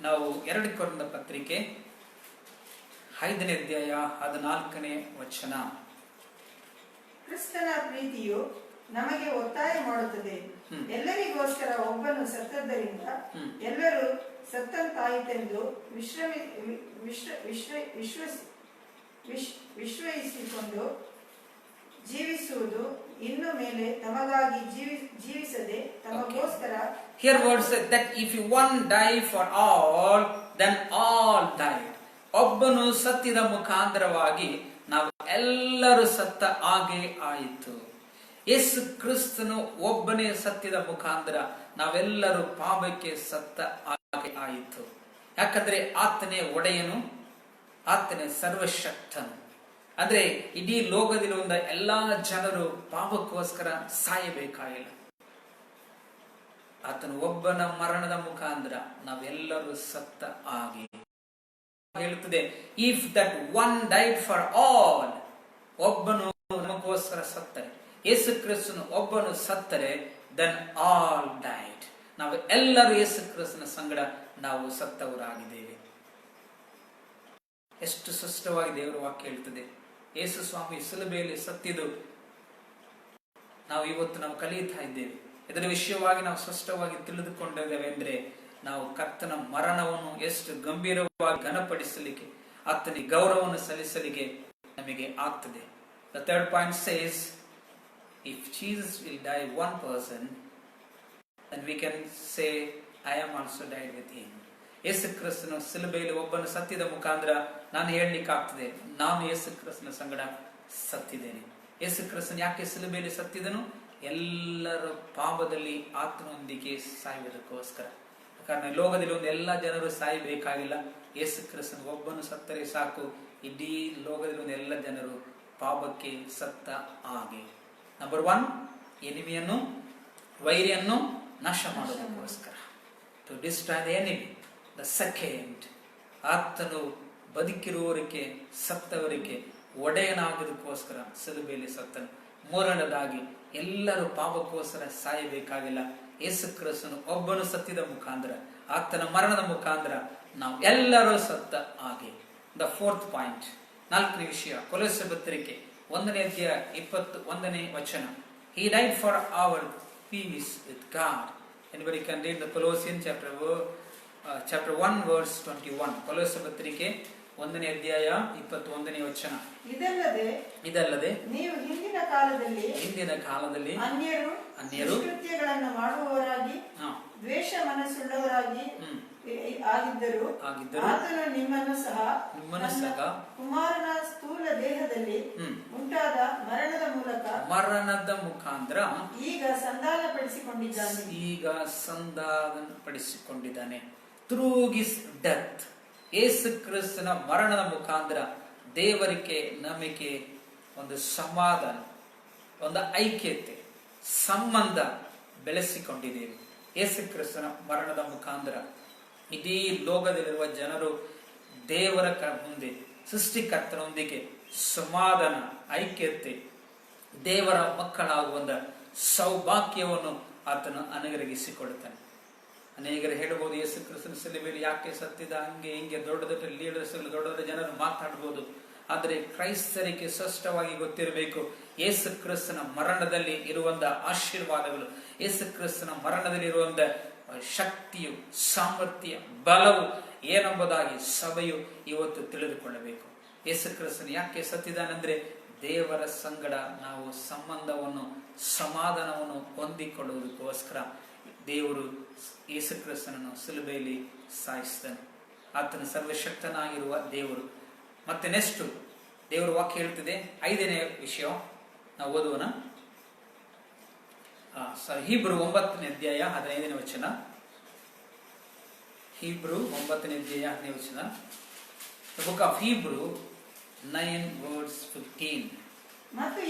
ನಾವು 2 ಕೊರಿಂಥ ಪತ್ರಿಕೆ 5ನೇ ಅಧ್ಯಾಯ 14ನೇ ವಚನ. ಕ್ರಿಸ್ತನ ಪ್ರೀತಿಯು ನಮಗೆ ಒತ್ತಾಯ ಮಾಡುತ್ತದೆ, ಎಲ್ಲರಿಗೋಸ್ಕರ ಒಬ್ಬನು ಸತ್ತದ್ದರಿಂದ ಎಲ್ಲರೂ ಸತ್ತಂತಾಯಿತೆಂದು ವಿಶ್ವಸಿಕೊಂಡು ಜೀವಿಸುವುದು ಇನ್ನು ಮೇಲೆ ತಮಗಾಗಿ ಜೀವಿಸದೆ ತಮಗೋಸ್ಕರ. Here word said that if one die for all, then all died. ಒಬ್ಬನು ಸತ್ತಿದ ಮುಖಾಂತರವಾಗಿ ನಾವು ಎಲ್ಲರೂ ಸತ್ತ ಹಾಗೆ ಆಯಿತು. ಯೇಸು ಕ್ರಿಸ್ತನು ಒಬ್ಬನೇ ಸತ್ತಿದ ಮುಖಾಂತರ ನಾವೆಲ್ಲರೂ ಪಾಪಕ್ಕೆ ಸತ್ತ ಹಾಗೆ ಆಯಿತು. ಯಾಕಂದ್ರೆ ಆತನೇ ಒಡೆಯನು, ಆತನೇ ಸರ್ವಶಕ್ತನು. ಅಂದ್ರೆ ಇಡೀ ಲೋಕದಲ್ಲಿರುವಂತ ಎಲ್ಲಾ ಜನರು ಪಾಪಕ್ಕೋಸ್ಕರ ಸಾಯಬೇಕಾಗಿಲ್ಲ. ಆತನು ಒಬ್ಬನ ಮರಣದ ಮುಖಾಂತರ ನಾವೆಲ್ಲರೂ ಸತ್ತ ಹಾಗೆ ಹೇಳುತ್ತದೆ. If that one died for all, ಒಬ್ಬನು ನಮಗೋಸ್ಕರ ಸತ್ತರೆ, ಯೇಸು ಕ್ರಿಸ್ತನು ಒಬ್ಬನು ಸತ್ತರೆ, ದೆನ್ ಆಲ್ ಡೈಡ್. ನಾವು ಎಲ್ಲರೂ ಯೇಸು ಕ್ರಿಸ್ತನ ಸಂಗಡ ನಾವು ಸತ್ತವರಾಗಿದ್ದೇವೆ. ಎಷ್ಟು ಸ್ಪಷ್ಟವಾಗಿ ದೇವರ ವಾಕ್ಯ ಹೇಳ್ತದೆ. ಯೇಸು ಸ್ವಾಮಿ ಸಿಲುಬೆಯಲ್ಲಿ ಸತ್ತಿದ್ದು ನಾವು ಇವತ್ತು ನಾವು ಕಲಿಯುತ್ತಾ ಇದ್ದೇವೆ. ಇದರ ವಿಷಯವಾಗಿ ನಾವು ಸ್ಪಷ್ಟವಾಗಿ ತಿಳಿದುಕೊಂಡಿದ್ದೇವೆ ಅಂದ್ರೆ ನಾವು ಕರ್ತನ ಮರಣವನ್ನು ಎಷ್ಟು ಗಂಭೀರವಾಗಿ ಘನಪಡಿಸಲಿಕ್ಕೆ, ಆತನಿಗೆ ಗೌರವವನ್ನು ಸಲ್ಲಿಸಲಿಕ್ಕೆ ನಮಗೆ ಆಗ್ತದೆ. The third point says, if Jesus will die one person, and we can say, I am also died with him. ಯೇಸು ಕ್ರಿಸ್ತನು ಸಿಲುಬೆಯಲ್ಲಿ ಒಬ್ಬನು ಸತ್ತಿದ ಮುಖಾಂತರ ನಾನು ಹೇಳಲಿಕ್ಕಾಗ್ತದೆ, ನಾನು ಯೇಸು ಕ್ರಿಸ್ತನ ಸಂಗಡ ಸತ್ತಿದ್ದೇನೆ. ಯೇಸು ಕ್ರಿಸ್ತನು ಯಾಕೆ ಸಿಲುಬೆಯಲ್ಲಿ ಸತ್ತಿದನು? ಎಲ್ಲರ ಪಾಪದಲ್ಲಿ ಆತನೊಂದಿಗೆ ಸಾಯುವುದಕ್ಕೋಸ್ಕರ. ಕಾರಣ ಲೋಕದಲ್ಲಿ ಒಂದು ಎಲ್ಲ ಜನರು ಸಾಯಬೇಕಾಗಿಲ್ಲ, ಯೇಸು ಕ್ರಿಸ್ತನು ಒಬ್ಬನು ಸತ್ತರೆ ಸಾಕು, ಇಡೀ ಲೋಕದಲ್ಲಿ ಒಂದು ಎಲ್ಲ ಜನರು ಪಾಪಕ್ಕೆ ಸತ್ತ ಹಾಗೆ. ನಂಬರ್ 1, ಎನಿಮಿಯನ್ನು, ವೈರಿಯನ್ನು ನಾಶ ಮಾಡೋದಕ್ಕೋಸ್ಕರ, to destroy the enemy. The second, ಆತನು ಬದುಕಿರುವವರಿಗೆ ಸತ್ತವರಿಗೆ ಒಡೆಯನಾಗೋದಕ್ಕೋಸ್ಕರ ಸಿಲುಬೆಯಲ್ಲಿ ಸತ್ತನು. ಮೂರನೇದಾಗಿ, ಎಲ್ಲರೂ ಪಾಪಕ್ಕೋಸ್ಕರ ಸಾಯಬೇಕಾಗಿಲ್ಲ, ಯೇಸು ಕ್ರಿಸ್ತನು ಒಬ್ಬನು ಸತ್ತಿದ ಮುಖಾಂತರ, ಆತನ ಮರಣದ ಮುಖಾಂತರ ನಾವು ಎಲ್ಲರೂ ಸತ್ತ ಹಾಗೆ. ದ ಫೋರ್ತ್ ಪಾಯಿಂಟ್, 4ನೇ ವಿಷಯ, ಕೊಲೊಸ್ಸೆ ಪತ್ರಿಕೆ 1ನೇ ಅಧ್ಯಾಯ 21ನೇ ವಚನ. He died for our peace with God. Anybody can read the Colossians chapter 1 verse 21. ಕೊಲೊಸ್ಸೆ ಪತ್ರಿಕೆ 1ನೇ ಅಧ್ಯಾಯ 21ನೇ ವಚನ. ಇದಲ್ಲದೆ ನೀವು ಹಿಂದಿನ ಕಾಲದಲ್ಲಿ ಅನ್ಯರು ಕೃತ್ಯಗಳನ್ನು ಮಾಡುವವರಾಗಿ ದ್ವೇಷ ಮನಸ್ಸುಳ್ಳವರಾಗಿ ಆಗಿದ್ದರು. ಆತನು ನಿಮ್ಮನ್ನು ಸಹ ಕುಮಾರನ ಸ್ಥೂಲ ದೇಹದಲ್ಲಿ ಉಂಟಾದ ಮರಣದ ಮುಖಾಂತರ ಈಗ ಸಂಧಾನಪಡಿಸಿಕೊಂಡಿದ್ದಾನೆ. ಥ್ರೂ ಹಿಸ್ ಡೆತ್, ಯೇಸು ಕ್ರಿಸ್ತನ ಮರಣದ ಮುಖಾಂತರ ದೇವರಿಗೆ ನಮಗೆ ಒಂದು ಸಮಾಧಾನ, ಒಂದು ಐಕ್ಯತೆ, ಸಂಬಂಧ ಬೆಳೆಸಿಕೊಂಡಿದ್ದೇವೆ. ಯೇಸು ಕ್ರಿಸ್ತನ ಮರಣದ ಮುಖಾಂತರ ಇಡೀ ಲೋಕದಲ್ಲಿರುವ ಜನರು ದೇವರ ಮುಂದೆ, ಸೃಷ್ಟಿಕರ್ತನೊಂದಿಗೆ ಸಮಾಧಾನ, ಐಕ್ಯತೆ, ದೇವರ ಮಕ್ಕಳಾಗುವ ಸೌಭಾಗ್ಯವನ್ನು ಆತನು ಅನುಗ್ರಹಿಸಿಕೊಡುತ್ತಾನೆ. ಅನೇಕರು ಹೇಳಬಹುದು, ಯೇಸು ಕ್ರಿಸ್ತನ ಸಿಲುಬೆಯಲ್ಲಿ ಯಾಕೆ ಸತ್ತಿದ, ಹಂಗೆ ಹಿಂಗೆ ದೊಡ್ಡ ದೊಡ್ಡ ಲೀಡರ್ಸ್, ದೊಡ್ಡ ದೊಡ್ಡ ಜನರು ಮಾತಾಡಬಹುದು. ಆದರೆ ಕ್ರೈಸ್ತರಿಗೆ ಸ್ಪಷ್ಟವಾಗಿ ಗೊತ್ತಿರಬೇಕು, ಯೇಸು ಕ್ರಿಸ್ತನ ಮರಣದಲ್ಲಿ ಇರುವಂತ ಆಶೀರ್ವಾದಗಳು, ಯೇಸು ಕ್ರಿಸ್ತನ ಮರಣದಲ್ಲಿ ಇರುವಂತ ಶಕ್ತಿಯು, ಸಾಮರ್ಥ್ಯ, ಬಲವು ಏನೆಂಬುದಾಗಿ ಸಭೆಯು ಇವತ್ತು ತಿಳಿದುಕೊಳ್ಳಬೇಕು. ಯೇಸು ಕ್ರಿಸ್ತನು ಯಾಕೆ ಸತ್ತಿದಾನೆಂದ್ರೆ, ದೇವರ ಸಂಗಡ ನಾವು ಸಂಬಂಧವನ್ನು, ಸಮಾಧಾನವನ್ನು ಹೊಂದಿಕೊಳ್ಳುವುದಕ್ಕೋಸ್ಕರ ದೇವರು ಯೇಸು ಕ್ರಿಸ್ತನನ್ನು ಸಿಲುಬೆಯಲ್ಲಿ ಸಾಯಿಸಿದನು. ಆತನು ಸರ್ವಶಕ್ತನಾಗಿರುವ ದೇವರು. ಮತ್ತೆ ನೆಕ್ಸ್ಟ್ ದೇವರ ವಾಕ್ಯ ಹೇಳ್ತಿದೆ, 5ನೇ ವಿಷಯ ನಾವು ಓದುವನ. ಹೀಬ್ರೂ 9ನೇ ಅಧ್ಯಾಯ 15ನೇ ವಚನ. ಹೀಬ್ರೂ 9ನೇ ಅಧ್ಯಾಯ 15ನೇ ವಚನ. The book of Hebrew 9 verse 15. ಮತ್ತು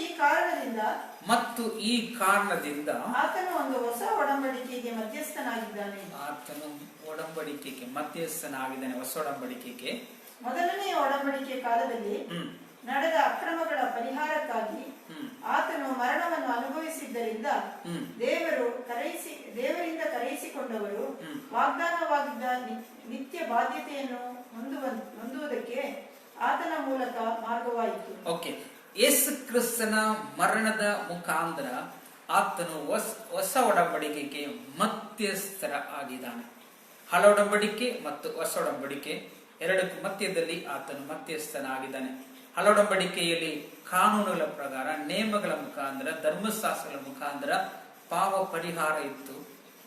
ಈ ಕಾರಣದಿಂದ ಆತನು ಒಂದು ಹೊಸ ಒಡಂಬಡಿಕೆಗೆ ಮಧ್ಯಸ್ಥನಾಗಿದ್ದಾನೆ. ಹೊಸ ಒಡಂಬಡಿಕೆಗೆ. ಮೊದಲನೆಯ ಒಡಂಬಡಿಕೆ ಕಾಲದಲ್ಲಿ ನಡೆದ ಅಕ್ರಮಗಳ ಪರಿಹಾರಕ್ಕಾಗಿ ಆತನು ಮರಣವನ್ನು ಅನುಭವಿಸಿದ್ದರಿಂದ ದೇವರಿಂದ ಕರೆಯಿಸಿಕೊಂಡವರು ವಾಗ್ದಾನವಾಗಿದ್ದ ನಿತ್ಯ ಬಾಧ್ಯತೆಯನ್ನು ಹೊಂದುವುದಕ್ಕೆ ಆತನ ಮೂಲಕ ಮಾರ್ಗವಾಯಿತು. ಓಕೆ, ಯೇಸು ಕ್ರಿಸ್ತನ ಮರಣದ ಮುಖಾಂತರ ಆತನು ಹೊಸ ಒಡಂಬಡಿಕೆಗೆ ಮಧ್ಯಸ್ಥರ ಆಗಿದ್ದಾನೆ. ಹಳ ಒಡಂಬಡಿಕೆ ಮತ್ತು ಹೊಸ ಒಡಂಬಡಿಕೆ ಎರಡಕ್ಕೂ ಮಧ್ಯದಲ್ಲಿ ಆತನು ಮಧ್ಯಸ್ಥನಾಗಿದ್ದಾನೆ. ಹಳ ಒಡಂಬಡಿಕೆಯಲ್ಲಿ ಕಾನೂನುಗಳ ಪ್ರಕಾರ, ನೇಮಗಳ ಮುಖಾಂತರ, ಧರ್ಮಶಾಸ್ತ್ರಗಳ ಮುಖಾಂತರ ಪಾಪ ಪರಿಹಾರ ಇತ್ತು.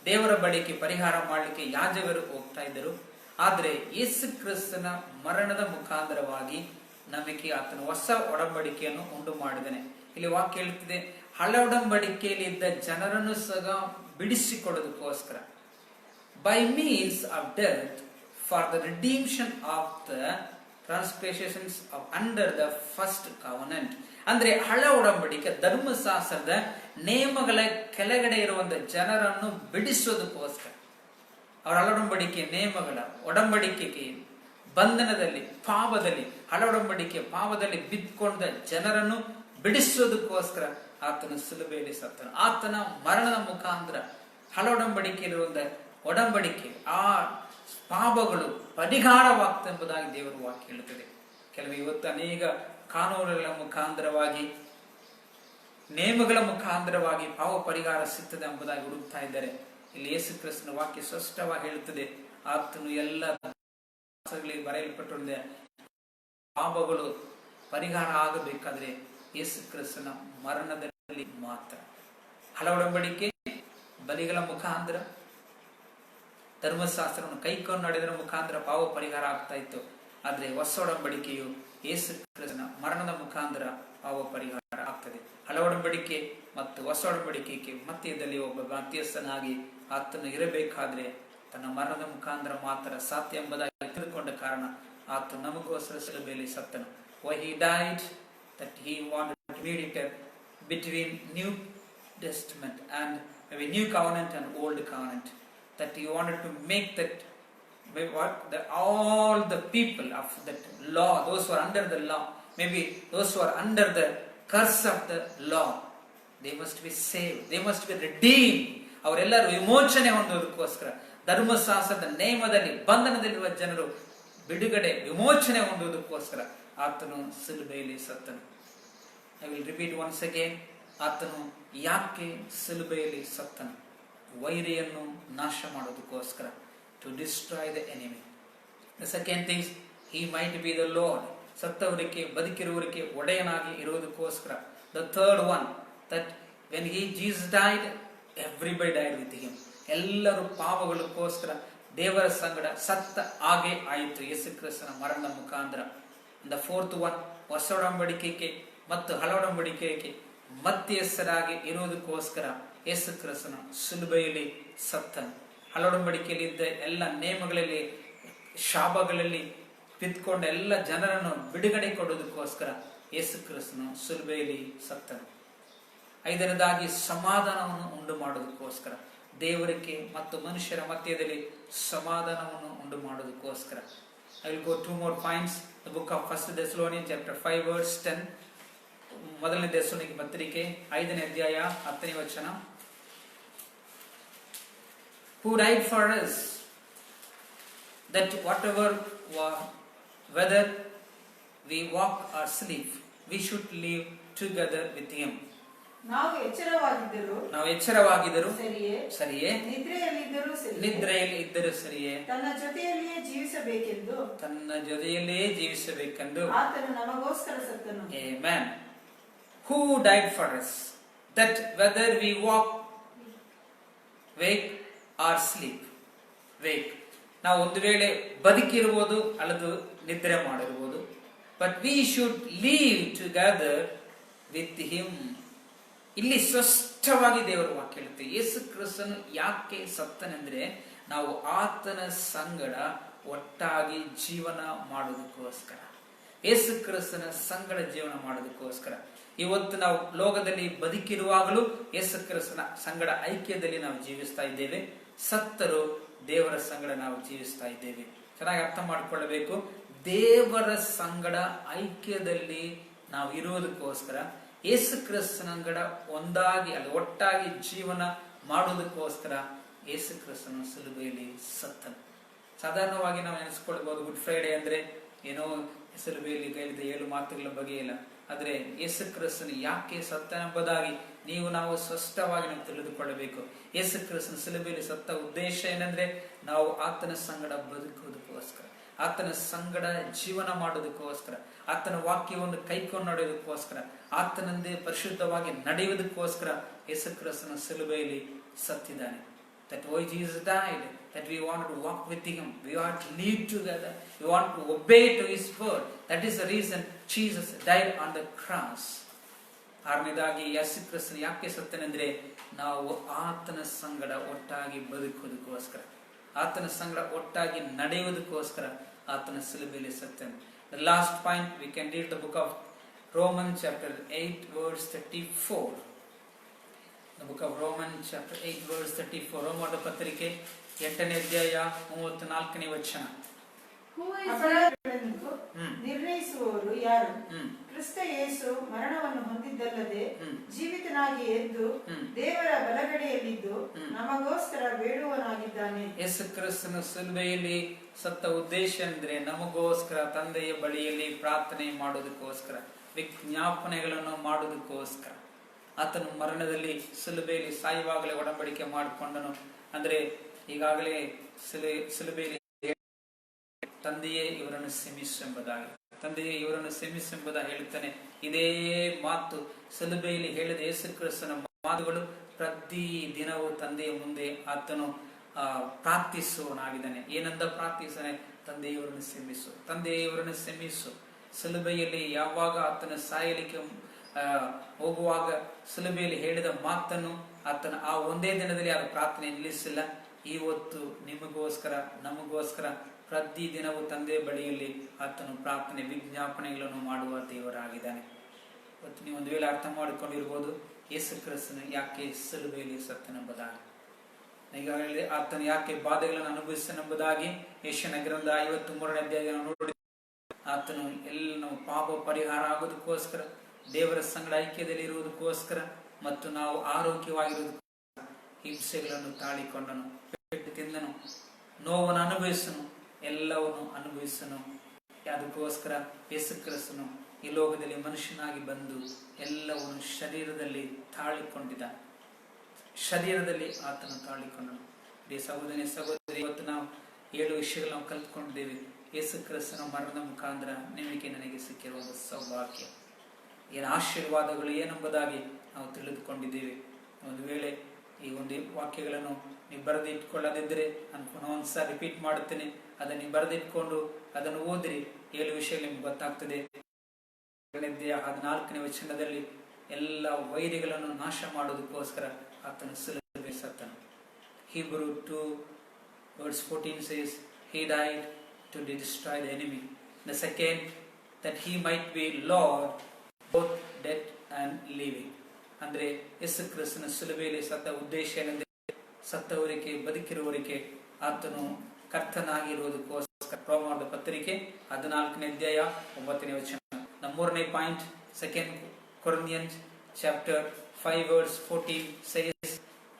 ದೇವರ ಬಳಿಗೆ ಪರಿಹಾರ ಮಾಡಲಿಕ್ಕೆ ಯಾಜಕರು ಹೋಗ್ತಾ ಇದ್ದರು. ಆದರೆ ಯೇಸು ಕ್ರಿಸ್ತನ ಮರಣದ ಮುಖಾಂತರವಾಗಿ ನಮಗೆ ಆತನು ಹೊಸ ಒಡಂಬಡಿಕೆಯನ್ನು ಉಂಟು ಮಾಡಿದ್ದಾನೆ. ಇಲ್ಲಿ ವಾಕ್ಯ ಹೇಳ್ತಿದೆ, ಹಳೆ ಒಡಂಬಡಿಕೆಯಲ್ಲಿ ಇದ್ದ ಜನರನ್ನು ಸಹ ಬಿಡಿಸಿಕೊಡೋದಕ್ಕೋಸ್ಕರ, by means of death for the redemption of the transgressions of under the first covenant. ಅಂದ್ರೆ ಹಳೆ ಒಡಂಬಡಿಕೆ ಧರ್ಮಶಾಸ್ತ್ರದ ನೇಮಗಳ ಕೆಳಗಡೆ ಇರುವಂತ ಜನರನ್ನು ಬಿಡಿಸೋದಕ್ಕೋಸ್ಕರ, ಅವರ ಒಡಂಬಡಿಕೆ ನೇಮಗಳ ಒಡಂಬಡಿಕೆಗೆ ಬಂಧನದಲ್ಲಿ, ಪಾಪದಲ್ಲಿ, ಹಳೆ ಒಡಂಬಡಿಕೆ ಪಾಪದಲ್ಲಿ ಬಿದ್ದುಕೊಂಡ ಜನರನ್ನು ಬಿಡಿಸೋದಕ್ಕೋಸ್ಕರ ಆತನ ಸಿಲುಬೆಯಲ್ಲಿ ಸತ್ತನು. ಆತನ ಮರಣದ ಮುಖಾಂತರ ಹಳೆ ಒಡಂಬಡಿಕೆಯಲ್ಲಿರುವಂತ ಒಡಂಬಡಿಕೆ, ಆ ಪಾಪಗಳು ಪರಿಹಾರವಾಗ್ತೆಂಬುದಾಗಿ ದೇವರ ವಾಕ್ಯ ಹೇಳುತ್ತದೆ. ಕೆಲವು ಇವತ್ತು ಅನೇಕ ಕಾನೂನುಗಳ ಮುಖಾಂತರವಾಗಿ, ನೇಮಗಳ ಮುಖಾಂತರವಾಗಿ ಪಾಪ ಪರಿಹಾರ ಸಿಗ್ತದೆ ಎಂಬುದಾಗಿ ಹುಡುಕ್ತಾ ಇದ್ದಾರೆ. ಇಲ್ಲಿ ಯೇಸು ಕ್ರಿಸ್ತನ ವಾಕ್ಯ ಸ್ಪಷ್ಟವಾಗಿ ಹೇಳುತ್ತದೆ, ಆತನು ಎಲ್ಲ ಬರೆಯಲ್ಪಟ್ಟಿದೆ, ಪಾಪಗಳು ಪರಿಹಾರ ಆಗಬೇಕಾದ್ರೆ ಯೇಸು ಕ್ರಿಸ್ತನ ಮರಣದಲ್ಲಿ ಮಾತ್ರ. ಹಳೆ ಒಡಂಬಡಿಕೆ ಬಲಿಗಳ ಮುಖಾಂತರ, ಧರ್ಮಶಾಸ್ತ್ರವನ್ನು ಕೈಕೊಂಡು ನಡೆದರ ಮುಖಾಂತರ ಪಾಪ ಪರಿಹಾರ ಆಗ್ತಾ ಇತ್ತು. ಆದ್ರೆ ಹೊಸ ಒಡಂಬಡಿಕೆಯು ಯೇಸು ಕ್ರಿಸ್ತನ ಮರಣದ ಮುಖಾಂತರ ಪಾಪ ಪರಿಹಾರ ಆಗ್ತದೆ. ಹಳ ಒಡಂಬಡಿಕೆ ಮತ್ತು ಹೊಸ ಒಡಂಬಡಿಕೆಗೆ ಮಧ್ಯದಲ್ಲಿ ಒಬ್ಬ ಮಧ್ಯಸ್ಥನಾಗಿ ಆತನು ಇರಬೇಕಾದ್ರೆ ತನ್ನ ಮರಣದ ಮುಖಾಂತರ ಮಾತ್ರ ಸಾಧ್ಯ ಎಂಬುದಾಗಿ ತಿಳಿದುಕೊಂಡ ಕಾರಣ ಆತ ನಮಗೋಸ್ಕರ ಶಿಲುಬೆಯಲ್ಲಿ ಸತ್ತನು. Why he died? That he wanted to mediate between New Testament and maybe New Covenant and Old Covenant. That he wanted to make that all the people of that law, those who are under the law, maybe those who are under the curse of the law, they must be saved, they must be redeemed. ಅವರೆಲ್ಲರೂ ವಿಮೋಚನೆ ಹೊಂದುವುದಕ್ಕೋಸ್ಕರ, ಧರ್ಮಶಾಸ್ತ್ರದ ನೇಮದಲ್ಲಿ ಬಂಧನದಲ್ಲಿರುವ ಜನರು ಬಿಡುಗಡೆ ವಿಮೋಚನೆ ಹೊಂದುವುದಕ್ಕೋಸ್ಕರ ಆತನು ಶಿಲುಬೆಯಲ್ಲಿ ಸತ್ತನು. I will repeat once again. ಆತನು ಯಾಕೆ ಶಿಲುಬೆಯಲ್ಲಿ ಸತ್ತನು? ವೈರಿಯನ್ನು ನಾಶ ಮಾಡೋದಕ್ಕೋಸ್ಕರ, to destroy the enemy. The second things, he might be the Lord, ಸತ್ತವರಿಗೆ ಬದುಕಿರುವವರಿಗೆ ಒಡೆಯನಾಗಿ ಇರುವುದಕ್ಕೋಸ್ಕರ. The third one, that when Jesus died, everybody died with him. ಎಲ್ಲರೂ ಪಾಪಗಳಿಗೋಸ್ಕರ ದೇವರ ಸಂಗಡ ಸತ್ತ ಹಾಗೆ ಆಯಿತು ಯೇಸು ಕ್ರಿಸ್ತನ ಮರಣದ ಮುಖಾಂತರ. ದ ಫೋರ್ತ್ ಒನ್, ಹೊಸ ಒಡಂಬಡಿಕೆಗೆ ಮತ್ತು ಹಳ ಒಡಂಬಡಿಕೆಗೆ ಮಧ್ಯಸ್ಥರಾಗಿ ಇರುವುದಕ್ಕೋಸ್ಕರ ಯೇಸು ಕ್ರಿಸ್ತನ ಶಿಲುಬೆಯಲ್ಲಿ ಸತ್ತನು. ಹಳ ಒಡಂಬಡಿಕೆಯಲ್ಲಿ ಇದ್ದ ಎಲ್ಲ ನೇಮಗಳಲ್ಲಿ, ಶಾಪಗಳಲ್ಲಿ ಬಿತ್ಕೊಂಡ ಎಲ್ಲ ಜನರನ್ನು ಬಿಡುಗಡೆ ಕೊಡುವುದಕ್ಕೋಸ್ಕರ ಯೇಸು ಕ್ರಿಸ್ತನು ಶಿಲುಬೆಯಲ್ಲಿ ಸತ್ತನು. ಐದನೇದಾಗಿ ಸಮಾಧಾನವನ್ನು ಉಂಟು ಮಾಡುವುದಕ್ಕೋಸ್ಕರ, ದೇವರಿಗೆ ಮತ್ತು ಮನುಷ್ಯರ ಮಧ್ಯದಲ್ಲಿ ಸಮಾಧಾನವನ್ನು ಉಂಟು ಮಾಡುವುದಕ್ಕೋಸ್ಕರ. I will go two more points. The book of 1 Thessalonians chapter 5 verse 10. ಮೊದಲನೇ ಥೆಸಲೋನಿಕೆ ಪತ್ರಿಕೆ 5ನೇ ಅಧ್ಯಾಯ 10ನೇ ವಚನ. Who died for us, that whether we walk or sleep, we should live together with him. ನಾವು ಎಚ್ಚರವಾಗಿದ್ದರು ಸರಿಯೇ, ನಿದ್ರೆಯಲ್ಲಿ ಇದ್ದರೂ ಸರಿಯೇ, ತನ್ನ ಜೊತೆಯಲ್ಲಿಯೇ ಜೀವಿಸಬೇಕೆಂದು ಆತನು ನಮಗೋಸ್ಕರ ಸತ್ತನು. Amen. Who died for us, that whether we walk, wake or sleep. Wake. ನಾವು ಒಂದು ವೇಳೆ ಬದುಕಿರುವುದು ಅಲ್ಲದು ನಿದ್ರೆ ಮಾಡಿರುವುದು. But we should live together with him. ಇಲ್ಲಿ ಸ್ಪಷ್ಟವಾಗಿ ದೇವರ ವಾಕ್ಯ ಹೇಳುತ್ತೆ. ಯೇಸು ಕ್ರಿಸ್ತನು ಯಾಕೆ ಸತ್ತನೆಂದ್ರೆ ನಾವು ಆತನ ಸಂಗಡ ಒಟ್ಟಾಗಿ ಜೀವನ ಮಾಡೋದಕ್ಕೋಸ್ಕರ, ಯೇಸು ಕ್ರಿಸ್ತನ ಸಂಗಡ ಜೀವನ ಮಾಡೋದಕ್ಕೋಸ್ಕರ. ಇವತ್ತು ನಾವು ಲೋಕದಲ್ಲಿ ಬದುಕಿರುವಾಗಲೂ ಯೇಸು ಕ್ರಿಸ್ತನ ಸಂಗಡ ಐಕ್ಯದಲ್ಲಿ ನಾವು ಜೀವಿಸ್ತಾ ಇದ್ದೇವೆ. ಸತ್ತರು ದೇವರ ಸಂಗಡ ನಾವು ಜೀವಿಸ್ತಾ ಇದ್ದೇವೆ. ಚೆನ್ನಾಗಿ ಅರ್ಥ ಮಾಡಿಕೊಳ್ಳಬೇಕು. ದೇವರ ಸಂಗಡ ಐಕ್ಯದಲ್ಲಿ ನಾವು ಇರುವುದಕ್ಕೋಸ್ಕರ, ಯೇಸು ಕ್ರಿಸ್ತನಂಗಡ ಒಂದಾಗಿ ಅಲ್ಲಿ ಒಟ್ಟಾಗಿ ಜೀವನ ಮಾಡುವುದಕ್ಕೋಸ್ಕರ ಯೇಸು ಕ್ರಿಸ್ತನು ಶಿಲುಬೆಯಲ್ಲಿ ಸತ್ತನು. ಸಾಧಾರಣವಾಗಿ ನಾವು ನೆನೆಸ್ಕೊಳ್ಬಹುದು, ಗುಡ್ ಫ್ರೈಡೆ ಅಂದ್ರೆ ಏನೋ ಶಿಲುಬೆಯಲ್ಲಿ ಹೇಳಿದ 7 ಮಾತುಗಳ ಬಗ್ಗೆ ಇಲ್ಲ. ಆದ್ರೆ ಯೇಸು ಕ್ರಿಸ್ತನು ಯಾಕೆ ಸತ್ತನೆಂಬುದಾಗಿ ನಾವು ಸ್ಪಷ್ಟವಾಗಿ ನಾವು ತಿಳಿದುಕೊಳ್ಳಬೇಕು. ಯೇಸು ಕ್ರಿಸ್ತನ ಶಿಲುಬೆಯಲ್ಲಿ ಸತ್ತ ಉದ್ದೇಶ ಏನಂದ್ರೆ ನಾವು ಆತನ ಸಂಗಡ ಬದುಕುವುದಕ್ಕೋಸ್ಕರ, ಆತನ ಸಂಗಡ ಜೀವನ ಮಾಡೋದಕ್ಕೋಸ್ಕರ, ಆತನ ವಾಕ್ಯವನ್ನು ಕೈಕೊಂಡು ನಡೆಯೋದಕ್ಕೋಸ್ಕರ, ಆತನಂದೇ ಪರಿಶುದ್ಧವಾಗಿ ನಡೆಯುವುದಕ್ಕೋಸ್ಕರ ಯೇಸು ಕ್ರಿಸ್ತನ ಶಿಲುಬೆಯಲ್ಲಿ ಸತ್ತಿದ್ದಾನೆ. That why Jesus died, that we want to walk with him, we want to live together, we want to obey to his word. That is the reason Jesus died on the cross. ಆರನೇದಾಗಿ ಯೇಸು ಕ್ರಿಸ್ತನು ಯಾಕೆ ಸತ್ತನೆಂದ್ರೆ ನಾವು ಆತನ ಸಂಗಡ ಒಟ್ಟಾಗಿ ಬದುಕುವುದಕ್ಕೋಸ್ಕರ, ಆತನ ಸಂಗಡ ಒಟ್ಟಾಗಿ ನಡೆಯುವುದಕ್ಕೋಸ್ಕರ ಆತನ ಶಿಲುಬೆಯಲ್ಲಿ ಸತ್ತನು. The last point, we can read the book of Romans chapter 8 verse 34. The book of Romans chapter 8 verse 34. ರೋಮದ ಪತ್ರಿಕೆ 8ನೇ ಅಧ್ಯಾಯ 34ನೇ ವಚನ. ಅಪರಾಧಗಳನ್ನು ನಿರ್ಣಯಿಸುವವರು ಯಾರು? ಕ್ರಿಸ್ತ ಯೇಸು ಮರಣವನ್ನು ಹೊಂದಿದ್ದಲ್ಲದೆ ಜೀವಿತನಾಗಿ ಎದ್ದು ದೇವರ ಬಲಗಡೆಯಲ್ಲಿದ್ದು ನಮಗೋಸ್ಕರ ಬೇಡುವನಾಗಿದ್ದಾನೆ. ಯೇಸು ಕ್ರಿಸ್ತನ ಶಿಲುಬೆಯಲ್ಲಿ ಸತ್ತ ಉದ್ದೇಶ ಅಂದ್ರೆ ನಮಗೋಸ್ಕರ ತಂದೆಯ ಬಳಿಯಲ್ಲಿ ಪ್ರಾರ್ಥನೆ ಮಾಡೋದಕ್ಕೋಸ್ಕರ, ವಿಜ್ಞಾಪನೆಗಳನ್ನು ಮಾಡೋದಕ್ಕೋಸ್ಕರ. ಆತನು ಮರಣದಲ್ಲಿ ಶಿಲುಬೆಯಲ್ಲಿ ಸಾಯುವಾಗಲೇ ಒಡಂಬಡಿಕೆ ಮಾಡಿಕೊಂಡನು. ಅಂದ್ರೆ ಈಗಾಗಲೇ ಶಿಲುಬೆಯಲ್ಲಿ ತಂದೆಯೇ ಇವರನ್ನು ಕ್ಷಮಿಸೆಂಬುದಾಗಿ, ತಂದೆಯೇ ಇವರನ್ನು ಕ್ಷಮಿಸೆಂಬುದಾಗಿ ಹೇಳುತ್ತಾನೆ. ಇದೇ ಮಾತು ಶಿಲುಬೆಯಲ್ಲಿ ಹೇಳಿದ ಯೇಸು ಕ್ರಿಸ್ತನ ಮಾತುಗಳು ಪ್ರತಿ ದಿನವೂ ತಂದೆಯ ಮುಂದೆ ಆತನು ಪ್ರಾರ್ಥಿಸುವನಾಗಿದ್ದಾನೆ. ಏನಂದ ಪ್ರಾರ್ಥಿಸಾನೆ? ತಂದೆಯವರನ್ನು ಕ್ಷಮಿಸು, ತಂದೆಯವರನ್ನು ಕ್ಷಮಿಸು. ಸಿಲುಬೆಯಲ್ಲಿ ಯಾವಾಗ ಆತನ ಸಾಯಲಿಕ್ಕೆ ಹೋಗುವಾಗ ಸಿಲುಬೆಯಲ್ಲಿ ಹೇಳಿದ ಮಾತನ್ನು ಆತನ ಆ ಒಂದೇ ದಿನದಲ್ಲಿ ಆ ಪ್ರಾರ್ಥನೆ ನಿಲ್ಲಿಸಿಲ್ಲ. ಇವತ್ತು ನಿಮಗೋಸ್ಕರ ನಮಗೋಸ್ಕರ ಪ್ರತಿ ದಿನವೂ ತಂದೆಯ ಬಳಿಯಲ್ಲಿ ಆತನು ಪ್ರಾರ್ಥನೆ ವಿಜ್ಞಾಪನೆಗಳನ್ನು ಮಾಡುವ ದೇವರಾಗಿದ್ದಾನೆ. ಇವತ್ತು ನೀವು ಒಂದು ವೇಳೆ ಅರ್ಥ ಮಾಡಿಕೊಂಡಿರ್ಬೋದು, ಯೇಸು ಕ್ರಿಸ್ತನು ಯಾಕೆ ಸಿಲುಬೆಯಲ್ಲಿ ಸತ್ತನೆಂಬುದಾಗಿ. ಈಗಾಗಲೇ ಆತನು ಯಾಕೆ ಬಾಧೆಗಳನ್ನು ಅನುಭವಿಸನೆಂಬುದಾಗಿ ಯೆಶಾಯನ ಗ್ರಂಥ 53ನೇ ಅಧ್ಯಾಯ ನೋಡಿ, ಆತನು ಎಲ್ಲ ಪಾಪ ಪರಿಹಾರ ಆಗೋದಕ್ಕೋಸ್ಕರ, ದೇವರ ಸಂಗಡ ಐಕ್ಯದಲ್ಲಿ ಇರುವುದಕ್ಕೋಸ್ಕರ ಮತ್ತು ನಾವು ಆರೋಗ್ಯವಾಗಿರುವುದಕ್ಕೋಸ್ಕರ ಹಿಂಸೆಗಳನ್ನು ತಾಳಿಕೊಂಡನು, ಪೆಟ್ಟು ತಿಂದನು, ನೋವನ್ನು ಅನುಭವಿಸನು, ಎಲ್ಲವನ್ನು ಅನುಭವಿಸನು. ಅದಕ್ಕೋಸ್ಕರ ಯೇಸು ಕ್ರಿಸ್ತನು ಈ ಲೋಕದಲ್ಲಿ ಮನುಷ್ಯನಾಗಿ ಬಂದು ಎಲ್ಲವನ್ನು ಶರೀರದಲ್ಲಿ ತಾಳಿಕೊಂಡಿದ್ದ, ಶರೀರದಲ್ಲಿ ಆತನು ತಾಳಿಕೊಂಡನು. ಸಹೋದರಿ ಸಹೋದರಿ, ಇವತ್ತು ನಾವು 7 ವಿಷಯಗಳು ನಾವು ಕಲ್ತ್ಕೊಂಡಿದ್ದೇವೆ. ಯೇಸು ಕ್ರಿಸ್ತನ ಮರಣದ ಮುಖಾಂತರ ನಿಮಗೆ ನನಗೆ ಸಿಕ್ಕಿರುವ ಸೌಭಾಗ್ಯ, ಏನು ಆಶೀರ್ವಾದಗಳು ಏನೆಂಬುದಾಗಿ ನಾವು ತಿಳಿದುಕೊಂಡಿದ್ದೇವೆ. ಒಂದು ವೇಳೆ ಈ ಒಂದು ವಾಕ್ಯಗಳನ್ನು ನೀವು ಬರೆದಿಟ್ಕೊಳ್ಳದಿದ್ದರೆ ನಾನು ಒಂದ್ಸಲ ರಿಪೀಟ್ ಮಾಡುತ್ತೇನೆ. ಅದನ್ನು ನೀವು ಬರೆದಿಟ್ಕೊಂಡು ಅದನ್ನು ಓದಿರಿ, 7 ವಿಷಯಗಳು ನಿಮ್ಗೆ ಗೊತ್ತಾಗ್ತದೆ. 14ನೇ ವಚನದಲ್ಲಿ ಎಲ್ಲ ವೈರಿಗಳನ್ನು ನಾಶ ಮಾಡೋದಕ್ಕೋಸ್ಕರ ಆತನು ಸಿಲುಬೆಯಲ್ಲಿ ಸತ್ತನು. Hebrew 2:14 says, He died to destroy the enemy. The second, that He might be Lord both dead and living. ಅಂದ್ರೆ ಯೇಸು ಕ್ರಿಸ್ತನ ಸಿಲುಬೆಯಲ್ಲಿ ಸತ್ತ ಉದ್ದೇಶ ಏನೆಂದರೆ, ಸತ್ತವರಿಗೆ ಬದುಕಿರುವವರಿಗೆ ಆತನು ಕರ್ತನಾಗಿರುವುದಕ್ಕೋಸ್ಕರ. ರೋಮಾದ ಪತ್ರಿಕೆ 14ನೇ ಅಧ್ಯಾಯ 9ನೇ ವಚನ. ನಮ್ಮ 3ನೇ ಪಾಯಿಂಟ್, 2 Corinthians chapter 5:14 says,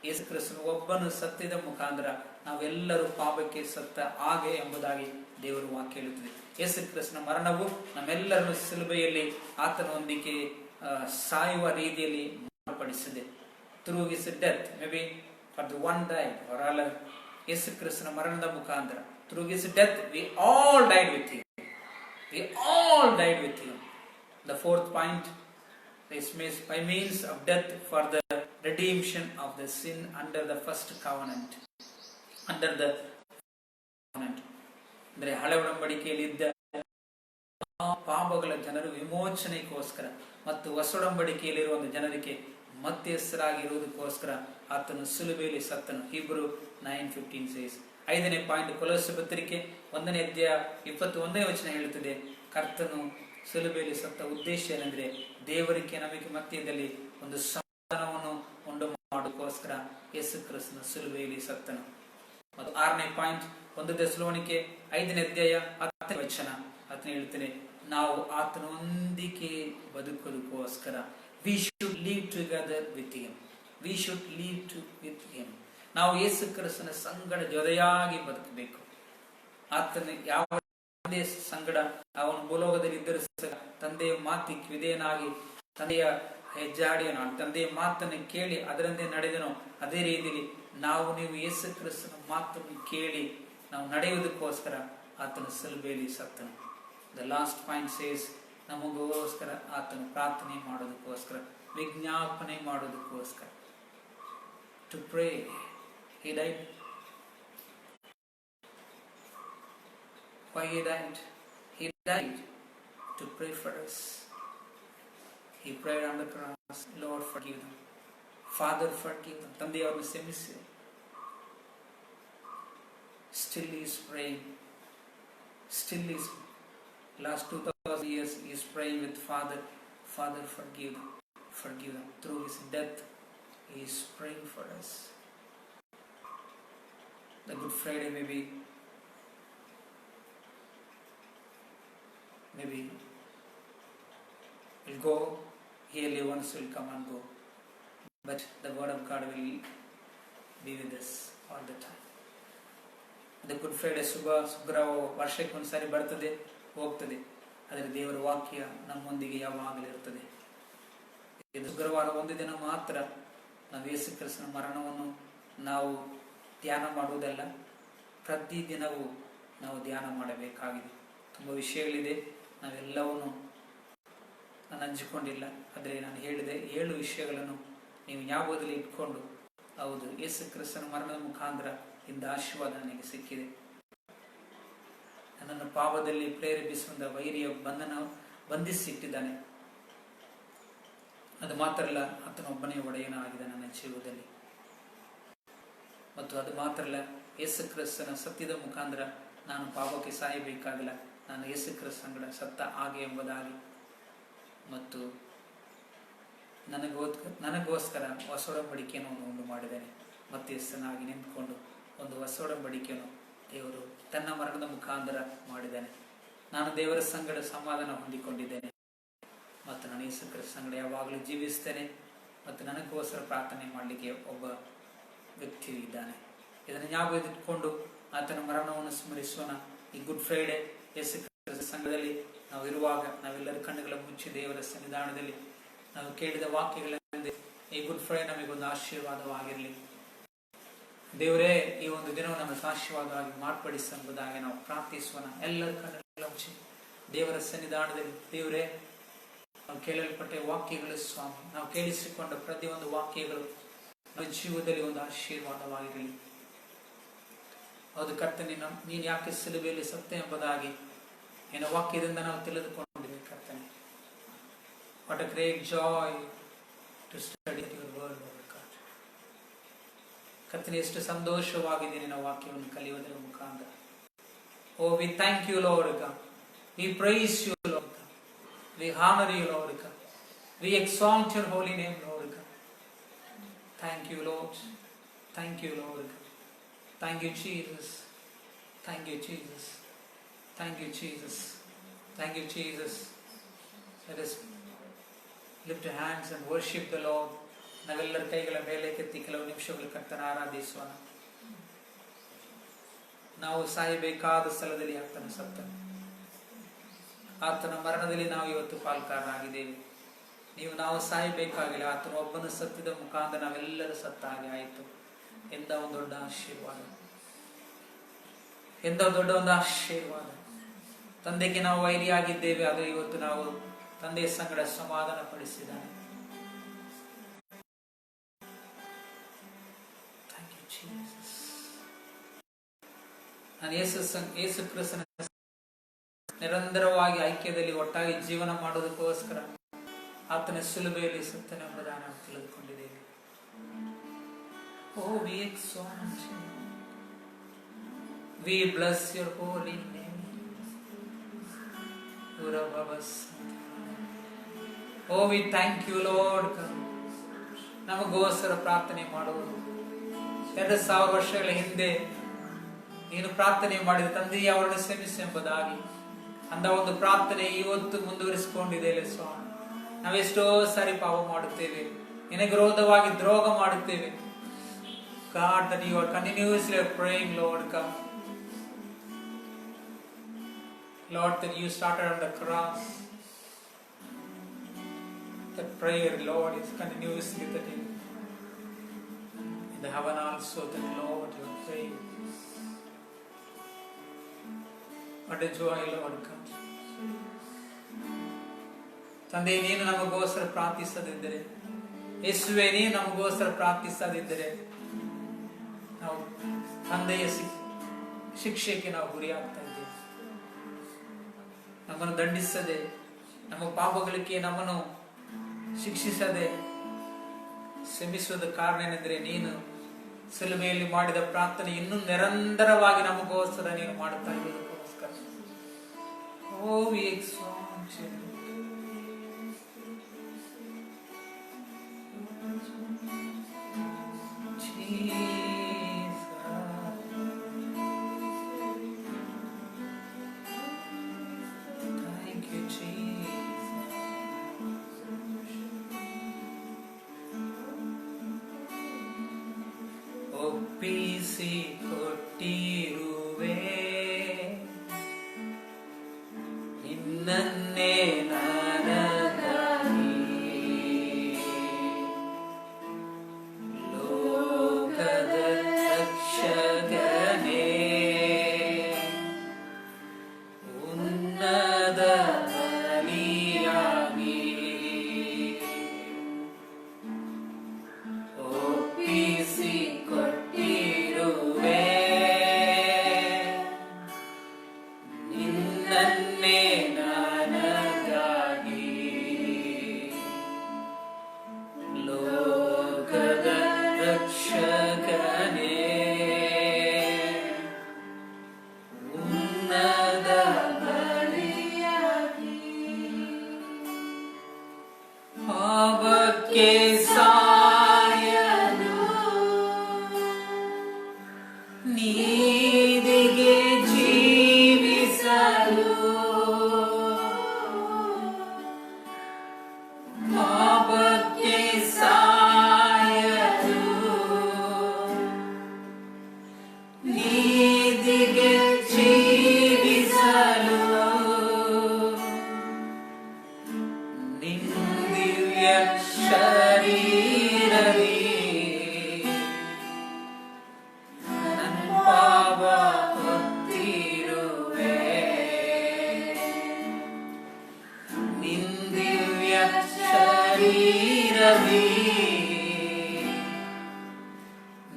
ಯೇಸು ಕ್ರಿಸ್ತನು ಒಬ್ಬನು ಸತ್ತಿದ ಮುಖಾಂತರ ನಾವೆಲ್ಲರೂ ಪಾಪಕ್ಕೆ ಸತ್ತ ಹಾಗೆ ಎಂಬುದಾಗಿ ದೇವರು ವಾಕ್ಯ ಹೇಳುತ್ತದೆ. ಯೇಸು ಕ್ರಿಸ್ತನ ಮರಣವು ನಮ್ಮೆಲ್ಲರನ್ನು ಸಿಲುಬೆಯಲ್ಲಿ ಆತನೊಂದಿಗೆ ಸಾಯುವ ರೀತಿಯಲ್ಲಿ ಮಾರ್ಪಡಿಸಿದೆ. Through his death, maybe for the one died or all, ಯೇಸು ಕ್ರಿಸ್ತನ ಮರಣದ ಮುಖಾಂತರ, through his death we all died with him. We all died with him. The 4th point is by means of death for the redemption of the sin under the first covenant. Under the covenant, ಅಂದ್ರೆ ಹಳೆ ಒಡಂಬಡಿಕೆಯಲ್ಲಿ ಇದ್ದ ಪಾಪಗಳ ಜನರು ವಿಮೋಚನೆಗೋಸ್ಕರ ಮತ್ತು ಹೊಸ ಒಡಂಬಡಿಕೆಯಲ್ಲಿರುವ ಜನರಿಗೆ ಮಧ್ಯಸ್ಥರಾಗಿರುವುದಕ್ಕೋಸ್ಕರ ಆತನು ಸಿಲುಬೆಯಲ್ಲಿ ಸತ್ತನು. Hebrew 9:15 says. 5ನೇ ಪಾಯಿಂಟ್, ಕೊಲೊಸ್ಸೆ ಪತ್ರಿಕೆ 1ನೇ ಅಧ್ಯಾಯ 21ನೇ ವಚನ ಹೇಳುತ್ತದೆ, ಕರ್ತನು ಸಿಲುಬೆಯಲ್ಲಿ ಸತ್ತ ಉದ್ದೇಶ ಏನೆಂದ್ರೆ ದೇವರಿಗೆ ನಮಗೆ ಮಧ್ಯದಲ್ಲಿ ಒಂದು ಸಮಾಧಾನವನ್ನು ಉಂಟು ಮಾಡೋದಕ್ಕೋಸ್ಕರ ಯೇಸು ಕ್ರಿಸ್ತನು ಸಿಲುಬೆಯಲ್ಲಿ ಸತ್ತನು. ಮತ್ತು 6ನೇ ಪಾಯಿಂಟ್, 1 ಥೆಸಲೋನಿಕೆ 5ನೇ ಅಧ್ಯಾಯ 10ನೇ ವಚನ ಆತನು ಹೇಳ್ತಾನೆ, ನಾವು ಆತನೊಂದಿಗೆ ಬದುಕೋದಕ್ಕೋಸ್ಕರ we should live together with him. We should live with him. ನಾವು ಯೇಸು ಕ್ರಿಸ್ತನ ಸಂಗಡ ಜೊತೆಯಾಗಿ ಬದುಕಬೇಕು. ಆತನ ಯಾವ ತಂದೆಯ ಸಂಗಡ ಅವನು ಭೂಲೋಕದಲ್ಲಿ ಇದ್ದರೂ ತಂದೆಯ ಮಾತಿಗೆ ವಿಧೇಯನಾಗಿ ತಂದೆಯ ಹೆಜ್ಜಾಡಿಯನು, ತಂದೆಯ ಮಾತನ್ನು ಕೇಳಿ ಅದರಂತೆ ನಡೆದನು. ಅದೇ ರೀತಿಯಲ್ಲಿ ನೀವು ಯೇಸು ಕ್ರಿಸ್ತನ ಮಾತನ್ನು ಕೇಳಿ ನಾವು ನಡೆಯುವುದಕ್ಕೋಸ್ಕರ ಆತನ ಸಿಲುಬೆಯಲ್ಲಿ ಸತ್ತನು. ದ ಲಾಸ್ಟ್ ಪಾಯಿಂಟ್ ಸೇಸ್, ನಮಗೋಸ್ಕರ ಆತನು ಪ್ರಾರ್ಥನೆ ಮಾಡೋದಕ್ಕೋಸ್ಕರ, ವಿಜ್ಞಾಪನೆ ಮಾಡೋದಕ್ಕೋಸ್ಕರ, to pray. He died. Why he died? He died to pray for us. He prayed on the cross, Lord forgive them, Father forgive them. ತಂದೆಯವರನ್ನು ಕ್ಷಮಿಸಿ. Still he is praying. Still he is, last 2000 years he is praying with Father, Father forgive them, forgive them. Through his death he is praying for us. The Good Friday maybe will go, yearly once will come and go, but the word of God will be with us all the time. The Good Friday ಶುಕ್ರವಾರ ವರ್ಷಕ್ಕೆ ಒಂದ್ಸಾರಿ ಬರ್ತದೆ ಹೋಗ್ತದೆ, ಆದರೆ ದೇವರ ವಾಕ್ಯ ನಮ್ಮೊಂದಿಗೆ ಯಾವಾಗಲೂ ಇರ್ತದೆ. ಇದು ಶುಕ್ರವಾರ ಒಂದು ದಿನ ಮಾತ್ರ ನಾವು ಯೇಸು ಕ್ರಿಸ್ತನ ಮರಣವನ್ನು ನಾವು ಧ್ಯಾನ ಮಾಡುವುದಲ್ಲ, ಪ್ರತಿ ದಿನವೂ ನಾವು ಧ್ಯಾನ ಮಾಡಬೇಕಾಗಿದೆ. ತುಂಬ ವಿಷಯಗಳಿದೆ, ನಾವೆಲ್ಲವನ್ನು ನಾನು ಹಂಚಿಕೊಂಡಿಲ್ಲ, ಆದರೆ ನಾನು ಹೇಳಿದೆ 7 ವಿಷಯಗಳನ್ನು ನೀವು ಜ್ಞಾಪಕದಲ್ಲಿ ಇಟ್ಕೊಂಡು, ಹೌದು, ಯೇಸು ಕ್ರಿಸ್ತನ ಮರಣದ ಮುಖಾಂತರ ಇಂದ ಆಶೀರ್ವಾದ ನನಗೆ ಸಿಕ್ಕಿದೆ. ನನ್ನನ್ನು ಪಾಪದಲ್ಲಿ ಪ್ರೇರೇಪಿಸುವ ವೈರಿಯ ಬಂಧಿಸಿಟ್ಟಿದ್ದಾನೆ. ಅದು ಮಾತ್ರ ಅಲ್ಲ, ಆತನೊಬ್ಬನೇ ಒಡೆಯನಾಗಿದೆ ನನ್ನ ಜೀವದಲ್ಲಿ. ಮತ್ತು ಅದು ಮಾತ್ರ ಅಲ್ಲ, ಯೇಸು ಕ್ರಿಸ್ತನ ಸತ್ಯದ ಮುಖಾಂತರ ನಾನು ಪಾಪಕ್ಕೆ ಸಾಯಬೇಕಾಗಿಲ್ಲ, ನಾನು ಯೇಸು ಕ್ರಿಸ್ತನ ಸತ್ತ ಹಾಗೆ ಎಂಬುದಾಗಿ. ಮತ್ತು ನನಗೋಸ್ಕರ ಹೊಸ ಒಡಂಬಡಿಕೆಯನ್ನು ಉಂಟು ಮಾಡಿದ್ದೇನೆ. ಮಧ್ಯಸ್ಥನಾಗಿ ನಿಂತ್ಕೊಂಡು ಒಂದು ಹೊಸ ಒಡಂಬಡಿಕೆಯನ್ನು ದೇವರು ತನ್ನ ಮರಣದ ಮುಖಾಂತರ ಮಾಡಿದ್ದಾನೆ. ನಾನು ದೇವರ ಸಂಗಡ ಸಮಾಧಾನ ಹೊಂದಿಕೊಂಡಿದ್ದೇನೆ ಮತ್ತು ನಾನು ಯೇಸು ಕ್ರಿಸ್ತನ ಸಂಗಡ ಯಾವಾಗಲೂ ಜೀವಿಸ್ತೇನೆ. ಮತ್ತು ನನಗೋಸ್ಕರ ಪ್ರಾರ್ಥನೆ ಮಾಡಲಿಕ್ಕೆ ಒಬ್ಬ ವ್ಯಕ್ತಿಯು ಇದ್ದಾನೆ. ಇದನ್ನು ಜ್ಞಾಪಕವಿಟ್ಟುಕೊಂಡು ಆತನ ಮರಣವನ್ನು ಸ್ಮರಿಸೋಣ. ಈ ಗುಡ್ ಫ್ರೈಡೆ ಯೇಸು ಕ್ರಿಸ್ತನ ಸಂಘದಲ್ಲಿ ನಾವು ಇರುವಾಗ ನಾವೆಲ್ಲರ ಕಣ್ಣುಗಳ ಮುಚ್ಚಿ ದೇವರ ಸನ್ನಿಧಾನದಲ್ಲಿ ನಾವು ಕೇಳಿದ ವಾಕ್ಯಗಳಿಂದ ಈ ಗುಡ್ ಫ್ರೈಡೆ ನಮಗೊಂದು ಆಶೀರ್ವಾದವಾಗಿರಲಿ. ದೇವರೇ, ಈ ಒಂದು ದಿನವನ್ನು ನಮಗೆ ಆಶೀರ್ವಾದವಾಗಿ ಮಾರ್ಪಡಿಸಿ ಎಂಬುದಾಗಿ ನಾವು ಪ್ರಾರ್ಥಿಸೋಣ. ಎಲ್ಲರ ಕಣ್ಣುಗಳ ಮುಚ್ಚಿ ದೇವರ ಸನ್ನಿಧಾನದಲ್ಲಿ, ದೇವರೇ, ನಾವು ಕೇಳಲ್ಪಟ್ಟ ವಾಕ್ಯಗಳು ಸ್ವಾಮಿ, ನಾವು ಕೇಳಿಸಿಕೊಂಡ ಪ್ರತಿಯೊಂದು ವಾಕ್ಯಗಳು ನಮ್ಮ ಜೀವದಲ್ಲಿ ಒಂದು ಆಶೀರ್ವಾದವಾಗಿರಲಿ. ಹೌದು ಕರ್ತನೆ, ನೀನು ಯಾಕೆ ಸಿಲುಬೆಯಲ್ಲಿ ಸತ್ಯ ಎಂಬುದಾಗಿ ನಿನ್ನ ವಾಕ್ಯದಿಂದ ನಾವು ತಿಳಿದುಕೊಂಡಿದ್ದೇವೆ ಕರ್ತನೆ. What a great joy to study your word God. ಕರ್ತನೆ, ಎಷ್ಟು ಸಂತೋಷವಾಗಿದೆ ನಿನ್ನ ವಾಕ್ಯವನ್ನು ಕಲಿಯುವುದರ ಮುಖಾಂತರ. Oh, we thank you Lord God, we praise you Lord God, we honour you Lord God, we exalt your holy name Lord God. Thank you, Lord. Thank you, Lord. Thank you, Jesus. Thank you, Jesus. Thank you, Jesus. Thank you, Jesus. Let us lift our hands and worship the Lord. ನಾವೆಲ್ಲರ ಕೈಗಳ ಮೇಲೆ ಕೆತ್ತಿ ಕೆಲವು ನಿಮಿಷಗಳು ಕರ್ತನ ಆರಾಧಿಸೋಣ. ನಾವು ಸಾಯಬೇಕಾದ ಸ್ಥಳದಲ್ಲಿ ಆತನ ಸತ್ತ, ಆತನ ಮರಣದಲ್ಲಿ ನಾವು ಇವತ್ತು ಪಾಲ್ಗಾರರಾಗಿದ್ದೇವೆ. ನಾವು ಸಾಯಬೇಕಾಗಿಲ್ಲ, ಆತನ ಒಬ್ಬನ ಸತ್ಯದ ಮುಖಾಂತರ ನಾವೆಲ್ಲರೂ ಸತ್ತ ಹಾಗೆ ಆಯಿತು. ಎಂದ ಒಂದು ದೊಡ್ಡ ಆಶೀರ್ವಾದ, ಎಂದ ದೊಡ್ಡ ಒಂದು ಆಶೀರ್ವಾದ. ತಂದೆಗೆ ನಾವು ವೈರಿಯಾಗಿದ್ದೇವೆ, ಅದು ಇವತ್ತು ನಾವು ತಂದೆಯ ಸಂಗಡ ಸಮಾಧಾನ ಪಡಿಸಿದ್ದಾನೆ. ನಾನು ಯೇಸು ಕ್ರಿಸ್ತನ ನಿರಂತರವಾಗಿ ಐಕ್ಯದಲ್ಲಿ ಒಟ್ಟಾಗಿ ಜೀವನ ಮಾಡೋದಕ್ಕೋಸ್ಕರ ಆತನ ಶಿಲುಬೆಯಲ್ಲಿ ಸತ್ತನೆಂಬುದಾಗಿ ನಾವು ತಿಳಿದುಕೊಂಡಿದ್ದೇವೆ. Oh, we exalt you. We bless your holy name. Oh, we thank you, Lord. ನಮಗೋಸ್ಕರ ಪ್ರಾರ್ಥನೆ ಮಾಡುವುದು 2000 ವರ್ಷಗಳ ಹಿಂದೆ ನೀನು ಪ್ರಾರ್ಥನೆ ಮಾಡಿದ ತಂದೆಯೇ ಅವರನ್ನು ಕ್ಷಮಿಸು ಎಂಬುದಾಗಿ ಅಂದ ಒಂದು ಪ್ರಾರ್ಥನೆ ಇವತ್ತು ಮುಂದುವರಿಸಿಕೊಂಡಿದೆ ಸ್ವಾಮಿ. ನಾವೆಷ್ಟೋ ಸಾರಿ ಪಾಪ ಮಾಡುತ್ತೇವೆ, ನಿನಗೆ ವಿರೋಧವಾಗಿ ದ್ರೋಹ ಮಾಡುತ್ತೇವೆ. God, that you are continuously praying, Lord God. Lord, that you started on the cross. That prayer, Lord, is continuously that in the heaven also, that Lord, you are praying. What a joy, Lord God. ತಂದೆ, ನೀನು ನಮಗೋಸ್ಕರ ಪ್ರಾರ್ಥಿಸದಿದ್ದರೆ, ಯೇಸುವೆ ನೀನು ನಮಗೋಸ್ಕರ ಪ್ರಾರ್ಥಿಸದಿದ್ದರೆ ನಾವು ತಂದೆಯ ಶಿಕ್ಷೆಗೆ ನಾವು ಗುರಿಯಾಗ್ತಾ ಇದ್ದೇವೆ. ನಮ್ಮನ್ನು ದಂಡಿಸದೆ, ನಮ್ಮ ಪಾಪಗಳಿಗೆ ನಮ್ಮನ್ನು ಶಿಕ್ಷಿಸದೆ ಶ್ರಮಿಸುವುದ ಕಾರಣ ಏನೆಂದರೆ ನೀನು ಶಿಲುಬೆಯಲ್ಲಿ ಮಾಡಿದ ಪ್ರಾರ್ಥನೆ ಇನ್ನೂ ನಿರಂತರವಾಗಿ ನಮಗೋಸ್ಕರ ನೀನು ಮಾಡುತ್ತಾ ಇರುವುದಕ್ಕೋಸ್ಕರ. ಓ, ವಿ ಎಕ್ಸಾಲ್ಟ್ ಯು. ಒಪ್ಪಿಸಿ ಕೊಟ್ಟಿರುವೆ ನಿನ್ನನ್ನೇ ನನಗಾಗಿ, ಲೋಕದ ರಕ್ಷಕನೇ, ಉನ್ನತ ಬಲಿಯಾಗಿ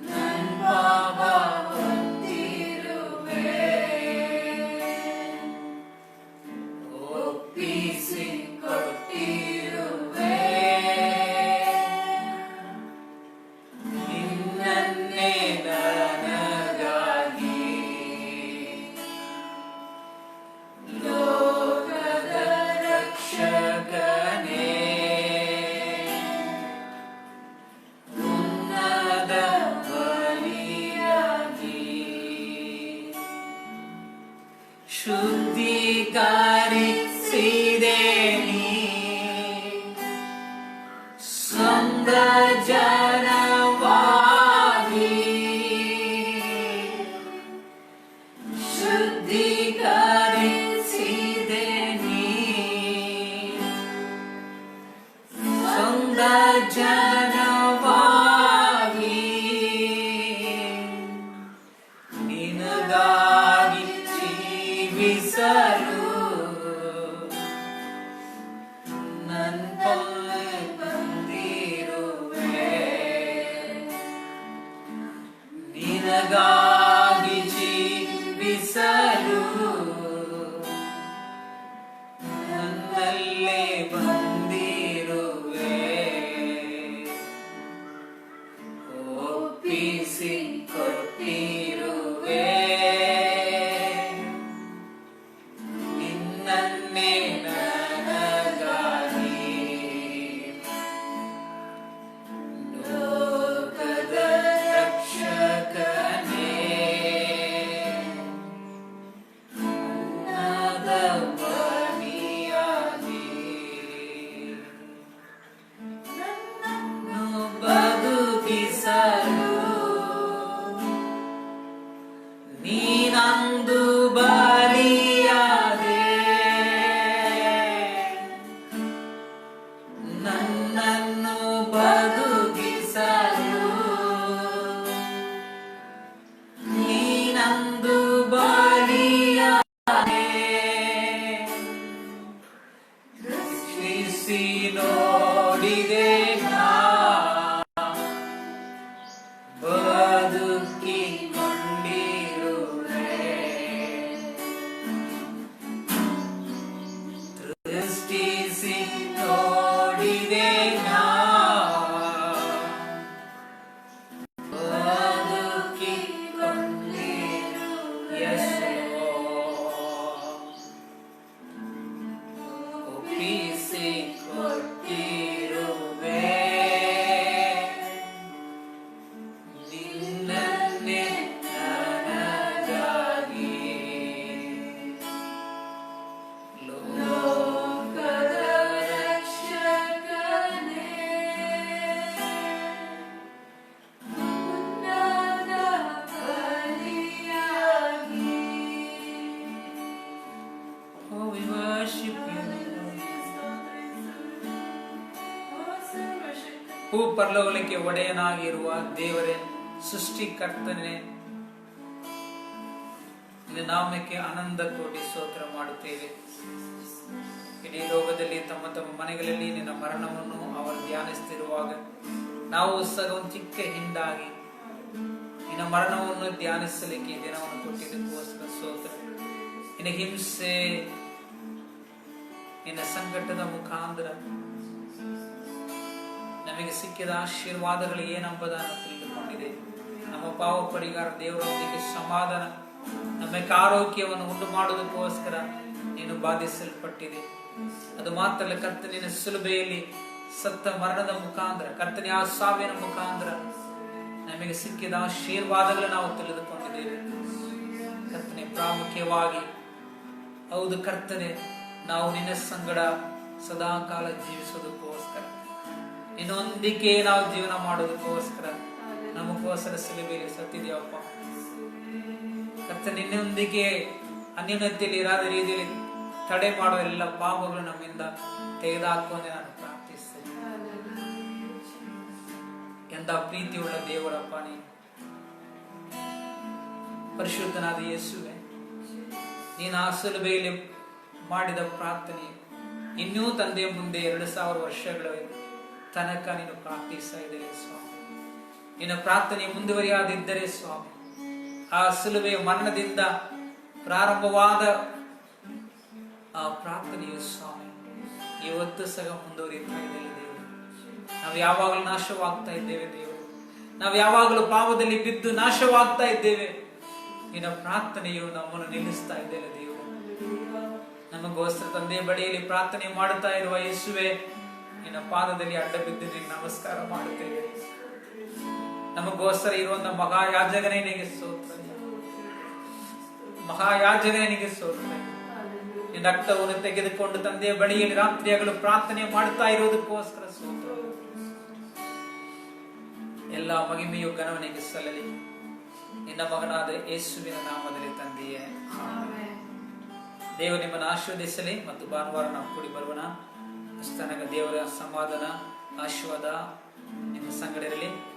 ನನ್ ಪಾಪ ಹೊತ್ತಿರುವೆ, ಒಪ್ಪಿಸಿ ಕೊಟ್ಟಿರುವೆ. ನಿನ್ನನ್ನೇ ನನಗಾಗಿ ಲೋಕದ ರಕ್ಷಕನೇ, ಉನ್ನತ ಬಲಿಯಾಗಿ ಶುದ್ಧೀಕರಿಸಿದೆ ನೀ ಸ್ವಂತ ಜನವಾಗಿ. ಶುದ್ಧೀಕರಿಸಿದೆ ನೀ ಸ್ವಂತ ಜನವಾಗಿ. ನಿನಗಾಗಿ ಜೀವಿಸಲು ನನ್ ಪಾಲಿಗೆ ಬಂದಿರುವೆ. ನಿನಗಾಗಿ ಜೀವಿಸಲು ನನ್ನಲ್ಲೇ ಬಂದಿರುವೆ. ಒಪ್ಪಿಸಿ ಕೊಟ್ಟಿರುವೆ. ನಿನ್ನನ್ನೇ ನನಗಾಗಿ ಲೋಕದ ರಕ್ಷಕನೇ, ಉನ್ನತ ಬಲಿಯಾಗಿ ನನ್ನನ್ನು ಬದುಕಿಸಲು ನೀನಂದು ಬಲಿಯಾದೆ. ನನ್ನನ್ನು ಬದುಕಿಸಲು ನೀನಂದು ಬಲಿಯಾದೆ. ರಕ್ಷಿಸಿ ನೋಡಿದೆ ನಾ ಬದುಕಿಕೊಂಡಿರುವೆ. ದೃಷ್ಟಿಸಿ ನೋಡಿದೆ ನಾ ಬದುಕಿಕೊಂಡಿರುವೆ. ಒಪ್ಪಿಸಿ ಕೊಟ್ಟಿರುವೆ. ನಿನ್ನನ್ನೇ ನನಗಾಗಿ ಲೋಕದ ರಕ್ಷಕನೇ, ಉನ್ನತ ಬಲಿಯಾಗಿ. Oh, we worship you. ಭೂ ಪರಲೋಕಕ್ಕೆ ಒಡೆಯನಾಗಿರುವ ದೇವರೇ, ಸೃಷ್ಟಿಕರ್ತನೇ, ನಿನ್ನ ನಾಮಕ್ಕೆ ಆನಂದ ಕೋಟಿ ಸ್ತೋತ್ರ ಮಾಡುತ್ತೇವೆ. ಇಡೀ ಲೋಕದಲ್ಲಿ ತಮ್ಮ ತಮ್ಮ ಮನೆಗಳಲ್ಲಿ ನಿನ್ನ ಮರಣವನ್ನು ಅವರು ಧ್ಯಾನಿಸುತ್ತಿರುವಾಗ ನಾವು ಸಹ ಒಂದು ಚಿಕ್ಕ ಹಿಂಡಾಗಿ ನಿನ್ನ ಮರಣವನ್ನು ಧ್ಯಾನಿಸಲಿಕ್ಕೆ ಈ ದಿನವನ್ನು ಕೊಟ್ಟಿದ್ದಕ್ಕೋಸ್ಕರ ಸ್ತೋತ್ರ. ನಿನ್ನ ಹಿಂಸೆ, ನಿನ್ನ ಸಂಕಟದ ಮುಖಾಂತರ ನಮಗೆ ಸಿಕ್ಕಿದ ಆಶೀರ್ವಾದಗಳು ಏನೆಂಬುದನ್ನು ತಿಳಿದುಕೊಂಡಿದೆ. ನಮ್ಮ ಪಾವ ಪರಿಹಾರ, ದೇವರೊಂದಿಗೆ ಸಮಾಧಾನ, ನಮಗೆ ಆರೋಗ್ಯವನ್ನು ಉಂಟು ಮಾಡುವುದಕ್ಕೋಸ್ಕರ ನೀನು ಬಾಧಿಸಲ್ಪಟ್ಟಿದೆ. ಅದು ಮಾತ್ರ ಅಲ್ಲ, ಕರ್ತನಿನ ಸುಲಭೆಯಲ್ಲಿ ಸತ್ತ ಮರಣದ ಮುಖಾಂತರ, ಕರ್ತನ ಆ ಸಾವಿನ ಮುಖಾಂತರ ನಮಗೆ ಸಿಕ್ಕಿದ ಆಶೀರ್ವಾದಗಳು ನಾವು ತಿಳಿದುಕೊಂಡಿದ್ದೇವೆ. ಕರ್ತನೆ, ಪ್ರಾಮುಖ್ಯವಾಗಿ ಹೌದು ಕರ್ತನೆ, ನಾವು ನಿನ್ನ ಸಂಗಡ ಸದಾ ಕಾಲ ಜೀವಿಸೋದಕ್ಕೋಸ್ಕರ, ನಿನ್ನೊಂದಿಗೆ ನಾವು ಜೀವನ ಮಾಡೋದಕ್ಕೋಸ್ಕರ ನಮಗೋಸ್ಕರ ಸಿಲುಬೆಯಲ್ಲಿ ಸತ್ತಿದೆಯಪ್ಪ. ಕರ್ತನೆ, ನಿನ್ನೊಂದಿಗೆ ಅನ್ಯೋನ್ಯತೆಯಲ್ಲಿ ಇರಾದ ರೀತಿಯಲ್ಲಿ ತಡೆ ಮಾಡುವ ಎಲ್ಲ ಪಾಪಗಳು ನಮ್ಮಿಂದ ತೆಗೆದುಹಾಕುವಂತೆ ನಾನು ಪ್ರಾರ್ಥಿಸ್ತೇನೆ. ಎಂತ ಪ್ರೀತಿಯುಳ್ಳ ದೇವರಪ್ಪ ನೀನು. ಪರಿಶುದ್ಧನಾದ ಯೇಸುವೆ, ನೀನು ಆ ಸಿಲುಬೆಯಲ್ಲಿ ಮಾಡಿದ ಪ್ರಾರ್ಥನೆ ಇನ್ನೂ ತಂದೆಯ ಮುಂದೆ 2000 ವರ್ಷಗಳ ತನಕ ನೀನು ಪ್ರಾರ್ಥಿಸ್ತಾ ಇದ್ದೇವೆ ಸ್ವಾಮಿ. ನಿನ್ನ ಪ್ರಾರ್ಥನೆ ಮುಂದುವರಿಯಾದಿದ್ದರೆ ಸ್ವಾಮಿ, ಆ ಸಿಲುಬೆಯ ಮರಣದಿಂದ ಪ್ರಾರಂಭವಾದ ಆ ಪ್ರಾರ್ಥನೆಯು ಸ್ವಾಮಿ ಇವತ್ತು ಸಹ ಮುಂದುವರಿತಾ ಇದ್ದೇವೆ ದೇವರು. ನಾವು ಯಾವಾಗಲೂ ನಾಶವಾಗ್ತಾ ಇದ್ದೇವೆ ದೇವರು. ನಾವು ಯಾವಾಗಲೂ ಪಾಪದಲ್ಲಿ ಬಿದ್ದು ನಾಶವಾಗ್ತಾ ಇದ್ದೇವೆ. ನಿನ್ನ ಪ್ರಾರ್ಥನೆಯು ನಮ್ಮನ್ನು ನಿಲ್ಲಿಸ್ತಾ ಇದ್ದೇವೆ ದೇವರು. ನಮಗೋಸ್ಕರ ತಂದೆ ಬಳಿಯಲ್ಲಿ ಪ್ರಾರ್ಥನೆ ಮಾಡುತ್ತಾ ಇರುವ ಯೇಸುವೆ, ನಿನ್ನ ಪಾದದಲ್ಲಿ ಅಡ್ಡ ಬಿದ್ದು ನಿನ್ನ ನಮಸ್ಕಾರ ಮಾಡುತ್ತೇವೆ. ನಮಗೋಸ್ಕರ ಇರುವಂತ ಮಹಾಯಾಜಕನಿಗೆ ಸ್ತೋತ್ರ, ಮಹಾಯಾಜಕನಿಗೆ ಸ್ತೋತ್ರ. ನಿನ್ನ ರಕ್ತವನ್ನು ತೆಗೆದುಕೊಂಡು ತಂದೆಯ ಬಳಿಯಲ್ಲಿ ರಾತ್ರಿ ಹಗಲು ಪ್ರಾರ್ಥನೆ ಮಾಡುತ್ತಾ ಇರುವುದಕ್ಕೋಸ್ಕರ ಸ್ತೋತ್ರ. ಎಲ್ಲ ಮಹಿಮೆಯು ಘನವನಿಗೆ ಸಲ್ಲಲಿ. ನಿನ್ನ ಮಗನಾದ ಯೇಸುವಿನ ನಾಮದಲ್ಲಿ ತಂದೆಯೇ, ಆಮೆನ್. ದೇವರು ನಿಮ್ಮನ್ನು ಆಶೀರ್ವದಿಸಲಿ. ಮತ್ತು ಭಾನುವಾರ ನಾವು ಕೂಡಿ ಬರುವಣ. ಅಷ್ಟನಗ ದೇವರ ಸಮಾಧಾನ ಆಶೀರ್ವಾದ ನಿಮ್ಮ ಸಂಗಡ ಇರಲಿ.